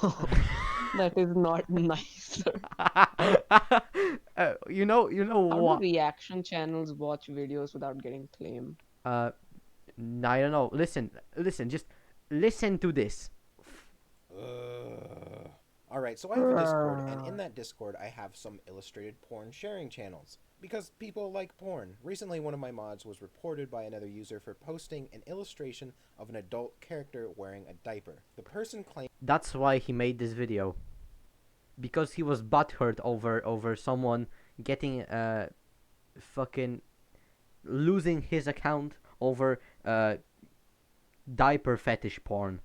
that is not nicer. You know How do what? reaction channels watch videos without getting claimed? Uh, I don't know. Listen, just listen to this. Alright, so I have a Discord, and in that Discord, I have some illustrated porn sharing channels. Because people like porn. Recently, one of my mods was reported by another user for posting an illustration of an adult character wearing a diaper. The person claimed That's why he made this video. Because he was butthurt over someone getting fucking losing his account over diaper fetish porn.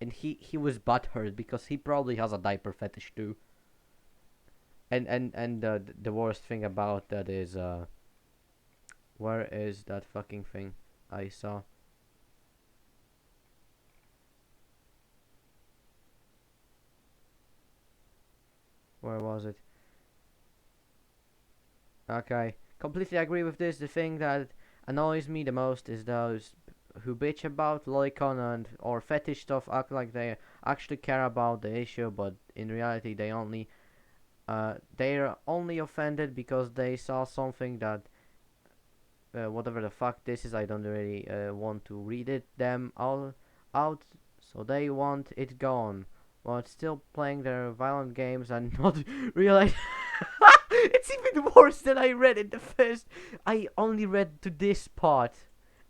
And he was butthurt because he probably has a diaper fetish too. And the worst thing about that is where is that fucking thing I saw? Where was it? Okay, completely agree with this. The thing that annoys me the most is those who bitch about lolicon and or fetish stuff, act like they actually care about the issue, but in reality they're only offended because they saw something that whatever the fuck this is. I don't really want to read it them all out, so they want it gone, while still playing their violent games and not realize. It's even worse than I read in the first. I only read to this part,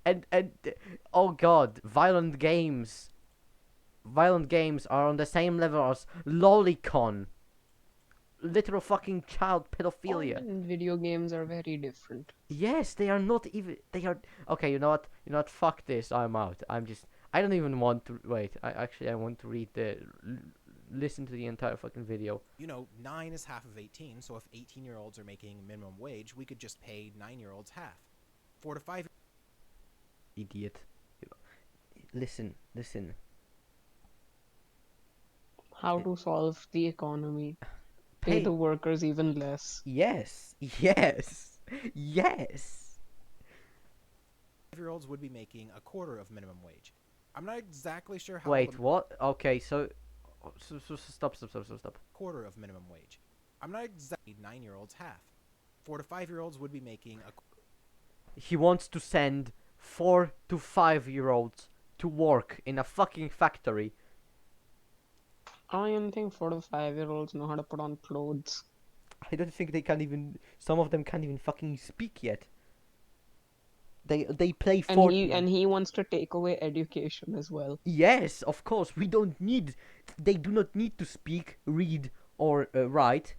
and oh god, violent games. Violent games are on the same level as lolicon. literal fucking child pedophilia. Online video games are very different. Yes, they are not even. They are okay. You know what? You know what? Fuck this. I'm out. I'm just. I don't even want to wait. I want to read listen to the entire fucking video. 9 is half of 18, so if 18-year-olds are making minimum wage, we could just pay 9-year-olds half. 4 to 5. Idiot. Listen. How to solve the economy? Pay Pay. the workers even less. Yes. 5-year-olds would be making a quarter of minimum wage. I'm not exactly sure how. Wait, what? Okay, so stop. Quarter of minimum wage. I'm not exactly 9-year-olds half. 4 to 5-year-olds would be making a. He wants to send 4 to 5-year-olds to work in a fucking factory. I don't even think 4 to 5-year-olds know how to put on clothes. I don't think they can even. Some of them can't even fucking speak yet. They play And Fortnite. and he wants to take away education as well. Yes, of course. We don't need. They do not need to speak, read, or write.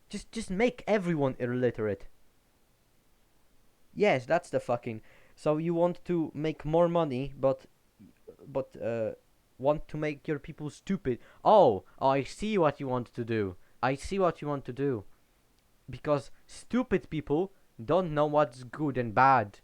Just make everyone illiterate. Yes, that's the fucking. So you want to make more money, but want to make your people stupid. Oh, I see what you want to do. Because stupid people don't know what's good and bad.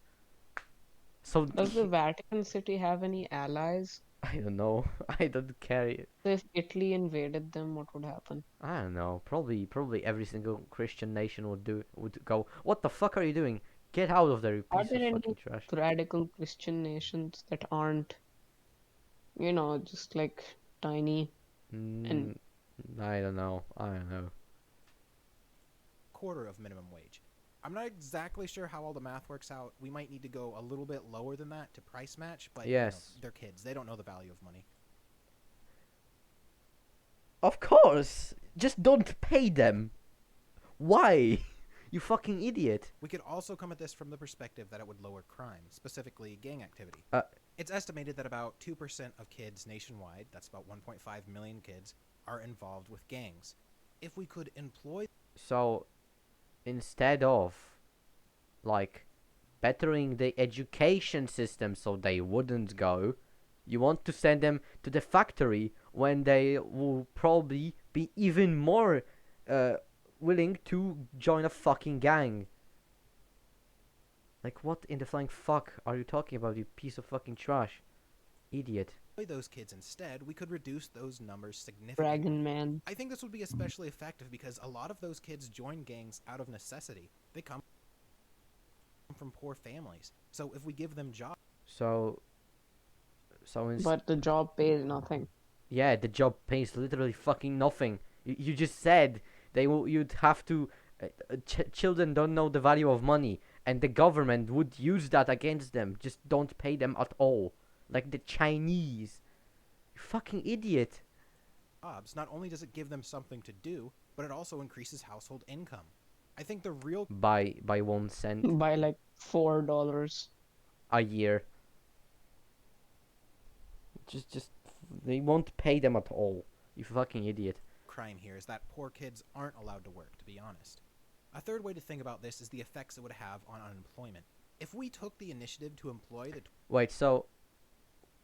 So Does the Vatican City have any allies? I don't know. I don't care. So if Italy invaded them, what would happen? I don't know. Probably every single Christian nation would go. What the fuck are you doing? Get out of there, you Are piece of there fucking any trash. radical Christian nations that aren't, just like tiny? Mm, I don't know. Quarter of minimum wage. I'm not exactly sure how all the math works out. We might need to go a little bit lower than that to price match, but Yes. they're kids. They don't know the value of money. Of course. Just don't pay them. Why? You fucking idiot. We could also come at this from the perspective that it would lower crime, specifically gang activity. Uh, It's estimated that about 2% of kids nationwide, that's about 1.5 million kids, are involved with gangs. If we could employ. So, instead of, like, bettering the education system so they wouldn't go, you want to send them to the factory when they will probably be even more willing to join a fucking gang. Like, what in the flying fuck are you talking about, you piece of fucking trash? Idiot. those kids instead, we could reduce those numbers significantly. Dragon Man. I think this would be especially effective because a lot of those kids join gangs out of necessity. They come from poor families. So if we give them jobs. But the job pays nothing. Yeah, the job pays literally fucking nothing. You just said you'd have to. Children don't know the value of money, and the government would use that against them. Just don't pay them at all, like the Chinese. You fucking idiot. Jobs, not only does it give them something to do, but it also increases household income. I think the real. By 1 cent By like $4. a year. Just they won't pay them at all. You fucking idiot. Crime here is that poor kids aren't allowed to work, to be honest. A third way to think about this is the effects it would have on unemployment. If we took the initiative to employ the. Wait, so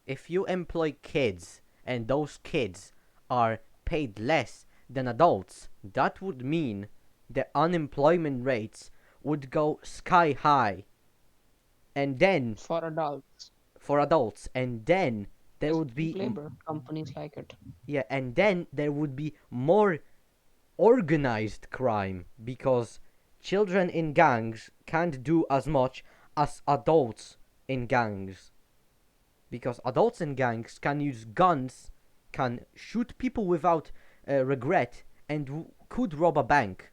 if you employ kids and those kids are paid less than adults, that would mean the unemployment rates would go sky high. And then For adults. for adults, and then there would be labor. Companies like it. yeah, and then there would be more organized crime because children in gangs can't do as much as adults in gangs. Because adults in gangs can use guns, can shoot people without regret, and could rob a bank.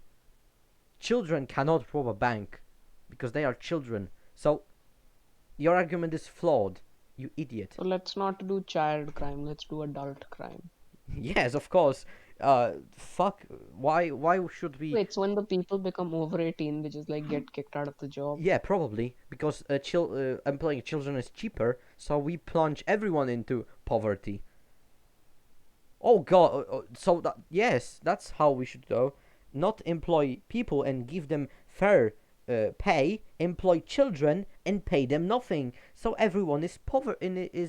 Children cannot rob a bank because they are children. So your argument is flawed, you idiot. So let's not do child crime, let's do adult crime. Yes, of course. Fuck. Why should we? Wait, so when the people become over 18, they just like get kicked out of the job? Yeah, probably because employing children is cheaper, so we plunge everyone into poverty. Oh God! So that yes, that's how we should go. not employ people and give them fair pay, employ children and pay them nothing. So everyone is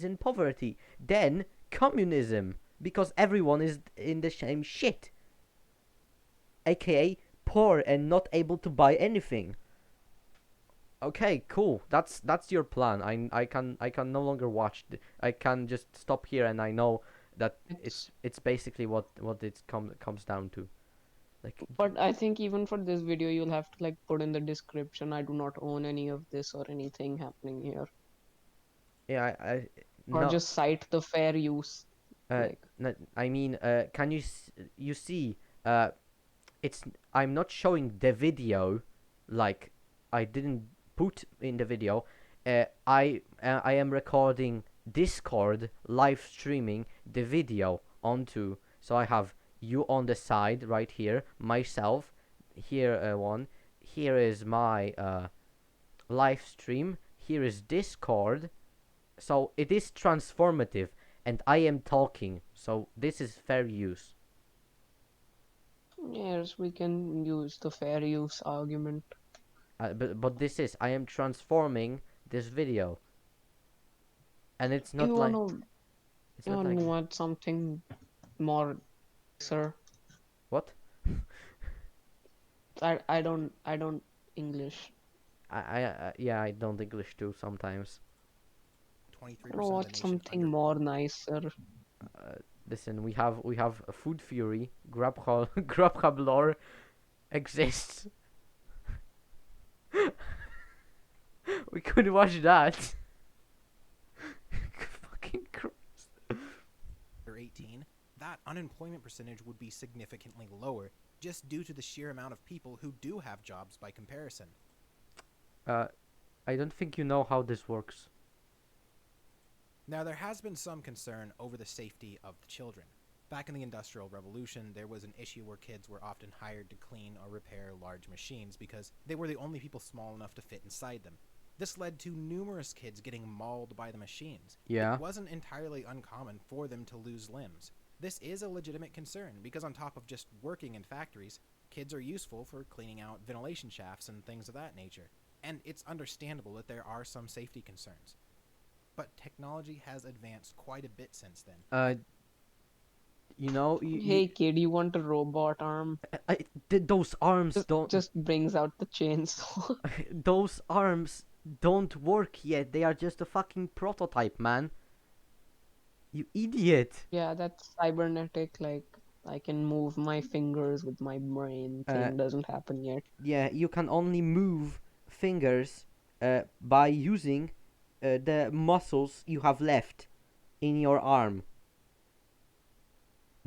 in poverty. Then communism, because everyone is in the same shit, aka poor and not able to buy anything. Okay, cool. That's your plan. I can no longer watch. I can just stop here, and I know that It's it's basically what it comes down to. Like, But I think even for this video, you'll have to like put in the description, I do not own any of this or anything happening here. yeah, I Or no, just cite the fair use. uh, Like, I mean, can you see? It's I'm not showing the video, like I didn't put in the video. I am recording Discord live streaming the video onto. So I have you on the side right here, myself here, one. Here is my live stream. Here is Discord. So it is transformative, and I am talking. So this is fair use. yes, we can use the fair use argument. But this is I am transforming this video, and You wanna, it's you not like wanna want something more, sir? what I don't English. yeah, I don't English too sometimes. 23% I don't of the want nation something under. more nicer. Listen, we have a Food Fury. Grubhub Grubhub lore exists. We could watch that. Fucking Under 18, that unemployment percentage would be significantly lower just due to the sheer amount of people who do have jobs by comparison. I don't think you know how this works. Now, there has been some concern over the safety of the children. Back in the Industrial Revolution, there was an issue where kids were often hired to clean or repair large machines because they were the only people small enough to fit inside them. This led to numerous kids getting mauled by the machines. Yeah. It wasn't entirely uncommon for them to lose limbs. This is a legitimate concern because on top of just working in factories, kids are useful for cleaning out ventilation shafts and things of that nature. And it's understandable that there are some safety concerns. But technology has advanced quite a bit since then. You know, Hey kid, you want a robot arm? those arms Just don't just brings out the chainsaw. those arms don't work yet. They are just a fucking prototype, man. You idiot. Yeah, that's cybernetic. Like, I can move my fingers with my brain. Uh, Thing doesn't happen yet. yeah, you can only move fingers by using the muscles you have left in your arm.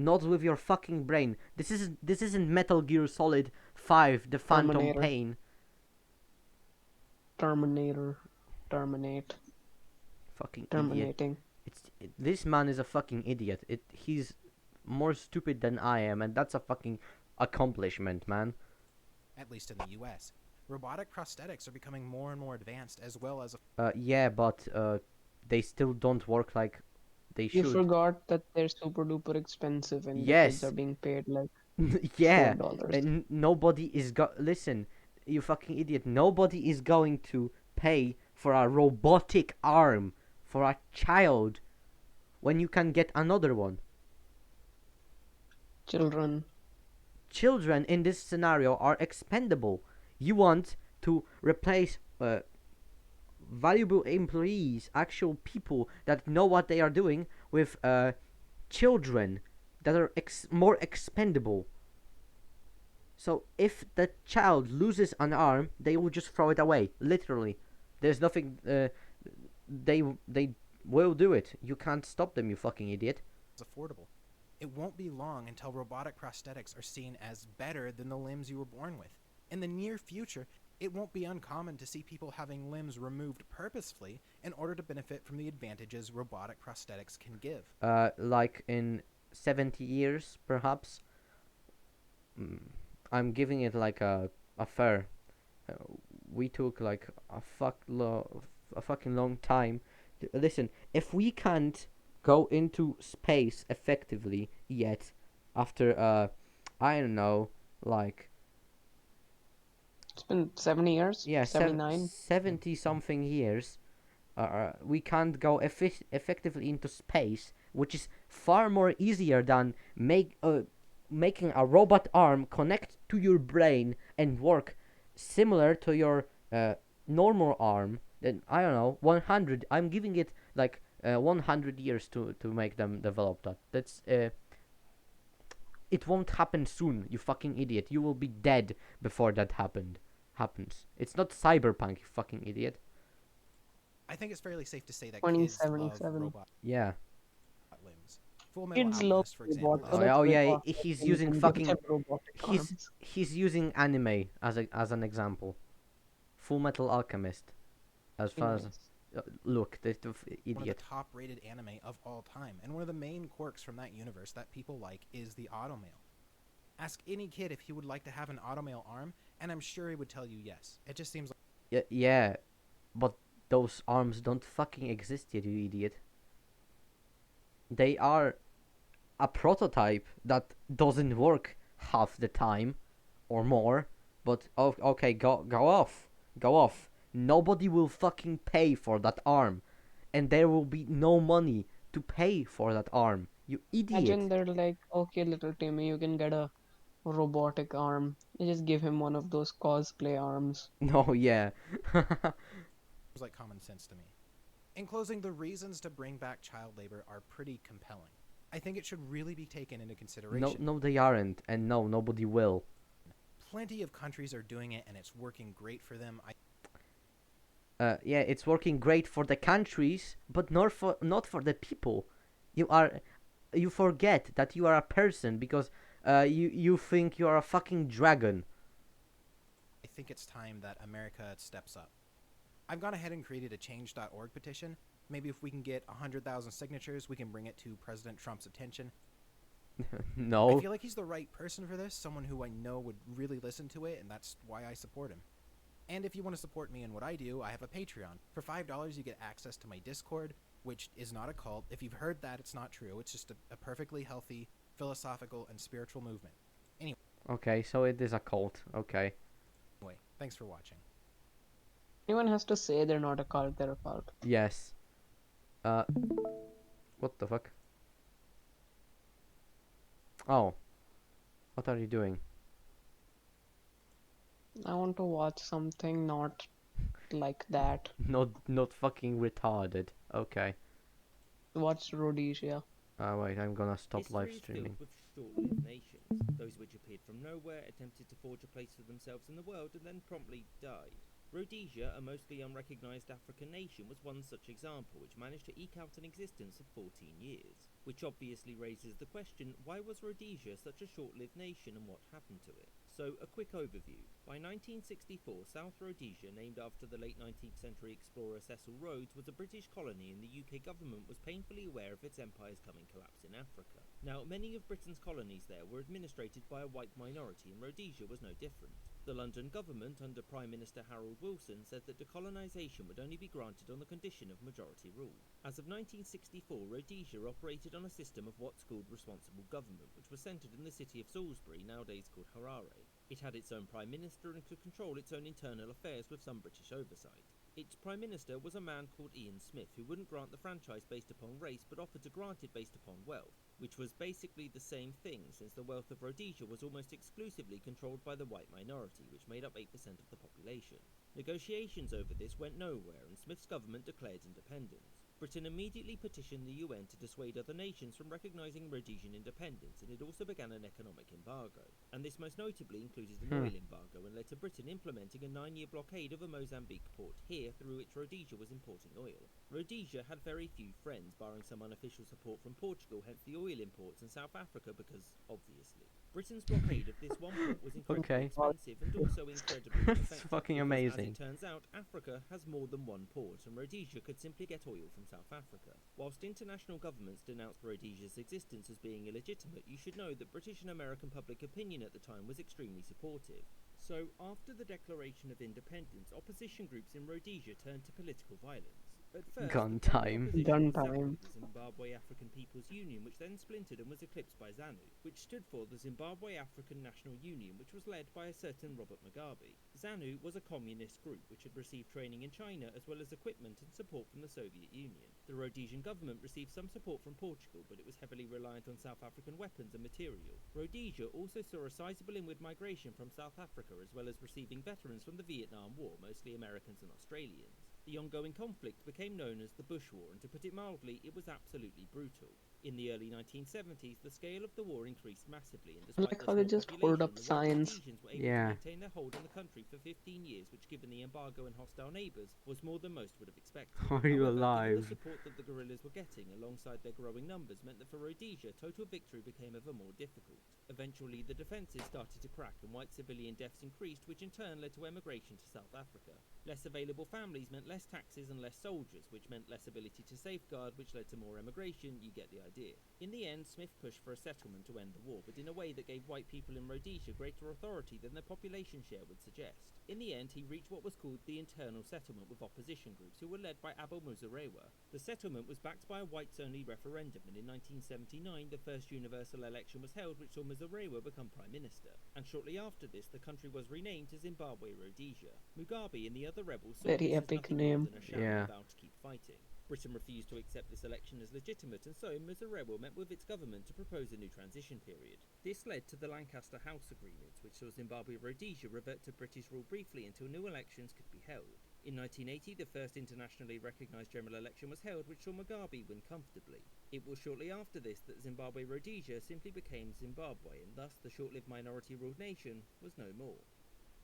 Not with your fucking brain. This isn't Metal Gear Solid 5, the Phantom Terminator. Pain. Terminator. Terminate. Fucking idiot. Terminating. This man is a fucking idiot. He's more stupid than I am, and that's a fucking accomplishment, man. At least in the US. Robotic prosthetics are becoming more and more advanced as well as Yeah, but they still don't work like they You should. forgot that they're super duper expensive and the kids Yes. are being paid like Yeah, $4. and nobody is listen, you fucking idiot. Nobody is going to pay for a robotic arm for a child when you can get another one. Children. Children in this scenario are expendable. You want to replace valuable employees, actual people that know what they are doing, with children that are more expendable. So if the child loses an arm, they will just throw it away. Literally, there's nothing. They will do it. You can't stop them, you fucking idiot. affordable. It won't be long until robotic prosthetics are seen as better than the limbs you were born with. In the near future, it won't be uncommon to see people having limbs removed purposefully in order to benefit from the advantages robotic prosthetics can give. Like in 70 years, perhaps. I'm giving it like a fair. Uh, we took like a fucking long time. Listen, if we can't go into space effectively yet, after I don't know, like It's been 70 years, Yeah, 79. 70 something years. We can't go effectively into space, which is far more easier than making a robot arm connect to your brain and work similar to your normal arm. Then I don't know, 100. I'm giving it like 100 years to make them develop that. It won't happen soon. You fucking idiot. You will be dead before that happens. It's not cyberpunk, you fucking idiot. I think it's fairly safe to say that kids love 2077. robot Yeah. limbs. Full Metal Kids love Alchemist, for example, robots, is so Oh, a yeah, that's oh a bit yeah, far he's you using can give them fucking robotic arms. he's using anime as an example. Full Metal Alchemist. As far as Nice. look, the one of the idiot. top-rated anime of all time, and one of the main quirks from that universe that people like is the automail. Ask any kid if he would like to have an automail arm, and I'm sure he would tell you yes. It just seems like Yeah, but those arms don't fucking exist yet, you idiot. They are a prototype that doesn't work half the time or more. But okay, go off. Nobody will fucking pay for that arm, and there will be no money to pay for that arm. You Imagine idiot. they're like, okay, little Timmy, you can get a robotic arm. You just give him one of those cosplay arms. No, yeah. common sense to me. In closing, the reasons to bring back child labor are pretty compelling. I think it should really be taken into No, consideration. no, they aren't, and no, nobody will. Plenty of countries are doing it, and it's working great for them. Yeah, it's working great for the countries, but not for the people. You forget that you are a person because you think you are a fucking dragon. I think it's time that America steps up. I've gone ahead and created a change.org petition. Maybe if we can get 100,000 signatures, we can bring it to President Trump's attention. I No. feel like he's the right person for this, someone who I know would really listen to it, and that's why I support him. And if you want to support me in what I do, I have a Patreon. For $5, you get access to my Discord, which is not a cult. If you've heard that, it's not true. It's just a perfectly healthy, philosophical, and spiritual movement. Okay, so it is a cult. Okay. Anyway, thanks for watching. Anyone has to say they're not a cult, they're a cult. Yes. Uh. What the fuck? Oh. What are you doing? I want to watch something not like that. Not fucking retarded. Okay. Watch Rhodesia. Wait, I'm gonna stop History live is streaming. filled with short-lived nations, those which appeared from nowhere, attempted to forge a place for themselves in the world, and then promptly died. Rhodesia, a mostly unrecognised African nation, was one such example, which managed to eke out an existence of 14 years. Which obviously raises the question, why was Rhodesia such a short-lived nation and what happened to it? So, a quick overview. By 1964, South Rhodesia, named after the late 19th century explorer Cecil Rhodes, was a British colony, and the UK government was painfully aware of its empire's coming collapse in Africa. Now, many of Britain's colonies there were administrated by a white minority, and Rhodesia was no different. The London government, under Prime Minister Harold Wilson, said that decolonisation would only be granted on the condition of majority rule. As of 1964, Rhodesia operated on a system of what's called responsible government, which was centred in the city of Salisbury, nowadays called Harare. It had its own Prime Minister and could control its own internal affairs with some British oversight. Its Prime Minister was a man called Ian Smith, who wouldn't grant the franchise based upon race, but offered to grant it based upon wealth, which was basically the same thing, since the wealth of Rhodesia was almost exclusively controlled by the white minority, which made up 8% of the population. Negotiations over this went nowhere, and Smith's government declared independence. Britain immediately petitioned the UN to dissuade other nations from recognising Rhodesian independence, and it also began an economic embargo. And this most notably included an oil embargo, and led to Britain implementing a 9-year blockade of a Mozambique port here, through which Rhodesia was importing oil. Rhodesia had very few friends, barring some unofficial support from Portugal, hence the oil imports, and South Africa because, obviously. Britain's blockade of this one port was incredibly Okay. expensive and also incredibly It's ineffective. fucking because, amazing. As it turns out, Africa has more than one port, and Rhodesia could simply get oil from South Africa. Whilst international governments denounced Rhodesia's existence as being illegitimate, you should know that British and American public opinion at the time was extremely supportive. So, after the declaration of independence, opposition groups in Rhodesia turned to political violence. At first, Gun the primary time. opposition Gun was ZAPU, time. the Zimbabwe African People's Union, which then splintered and was eclipsed by ZANU, which stood for the Zimbabwe African National Union, which was led by a certain Robert Mugabe. ZANU was a communist group which had received training in China as well as equipment and support from the Soviet Union. The Rhodesian government received some support from Portugal, but it was heavily reliant on South African weapons and material. Rhodesia also saw a sizable inward migration from South Africa, as well as receiving veterans from the Vietnam War, mostly Americans and Australians. The ongoing conflict became known as the Bush War, and to put it mildly, it was absolutely brutal. In the early 1970s, the scale of the war increased massively, and despite Like their how they small just pulled population, up the signs. Rhodesians were able Yeah. to maintain their hold on the country for 15 years, which, given the embargo and hostile neighbours, was more than most would have expected. Are you However, given alive? the support that the guerrillas were getting, alongside their growing numbers, meant that for Rhodesia, total victory became ever more difficult. Eventually, the defences started to crack, and white civilian deaths increased, which in turn led to emigration to South Africa. Less available families meant less taxes and less soldiers, which meant less ability to safeguard, which led to more emigration. You get the idea. In the end, Smith pushed for a settlement to end the war, but in a way that gave white people in Rhodesia greater authority than their population share would suggest. In the end, he reached what was called the Internal Settlement with opposition groups, who were led by Abel Muzorewa. The settlement was backed by a whites-only referendum, and in 1979, the first universal election was held, which saw Muzorewa become Prime Minister. And shortly after this, the country was renamed to Zimbabwe Rhodesia. Mugabe and the other rebels saw Very this as epic nothing name. more than a sham Yeah. and vowed to keep fighting. Britain refused to accept this election as legitimate, and so Muzorewa met with its government to propose a new transition period. This led to the Lancaster House Agreement, which saw Zimbabwe Rhodesia revert to British rule briefly until new elections could be held. In 1980, the first internationally recognised general election was held, which saw Mugabe win comfortably. It was shortly after this that Zimbabwe Rhodesia simply became Zimbabwe, and thus the short-lived minority-ruled nation was no more.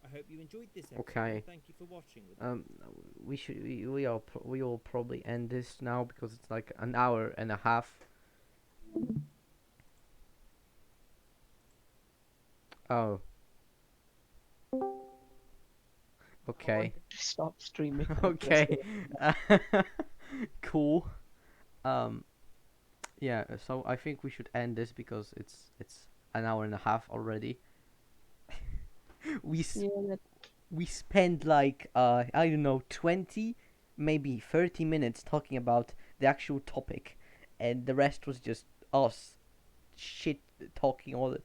I hope you enjoyed this episode. Okay. And thank you for watching. We will probably end this now because it's like an hour and a half. Oh. I Okay. wanted to stop streaming. Okay. Cool. Yeah. So I think we should end this because it's an hour and a half already. Yeah, that We spent like I don't know 20 maybe 30 minutes talking about the actual topic, and the rest was just us shit talking all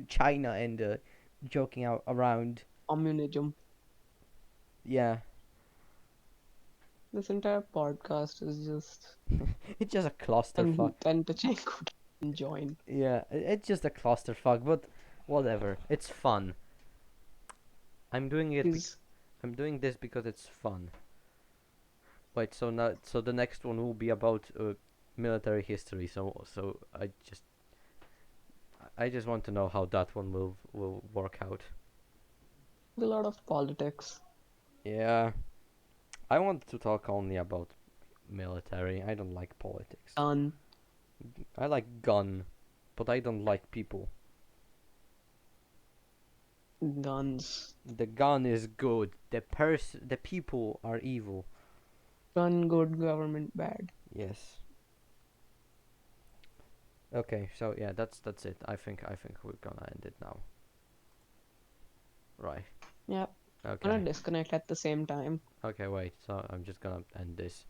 China and joking out around. communism. Yeah. This entire podcast is just It's just a clusterfuck. and Tachenko can join. Yeah, it's just a clusterfuck, but whatever, it's fun. I'm doing it He's I'm doing this because it's fun. Wait, so now, so the next one will be about military history. So I just want to know how that one will work out. a lot of politics. Yeah, I want to talk only about military. I don't like politics. Done. I like gun, but I don't like people. Guns. The gun is good. The people are evil. Gun good, government bad. Yes. Okay, so yeah, that's it. I think we're gonna end it now. Right. Yep. I'm Okay. gonna disconnect at the same time. Okay, wait. So I'm just gonna end this.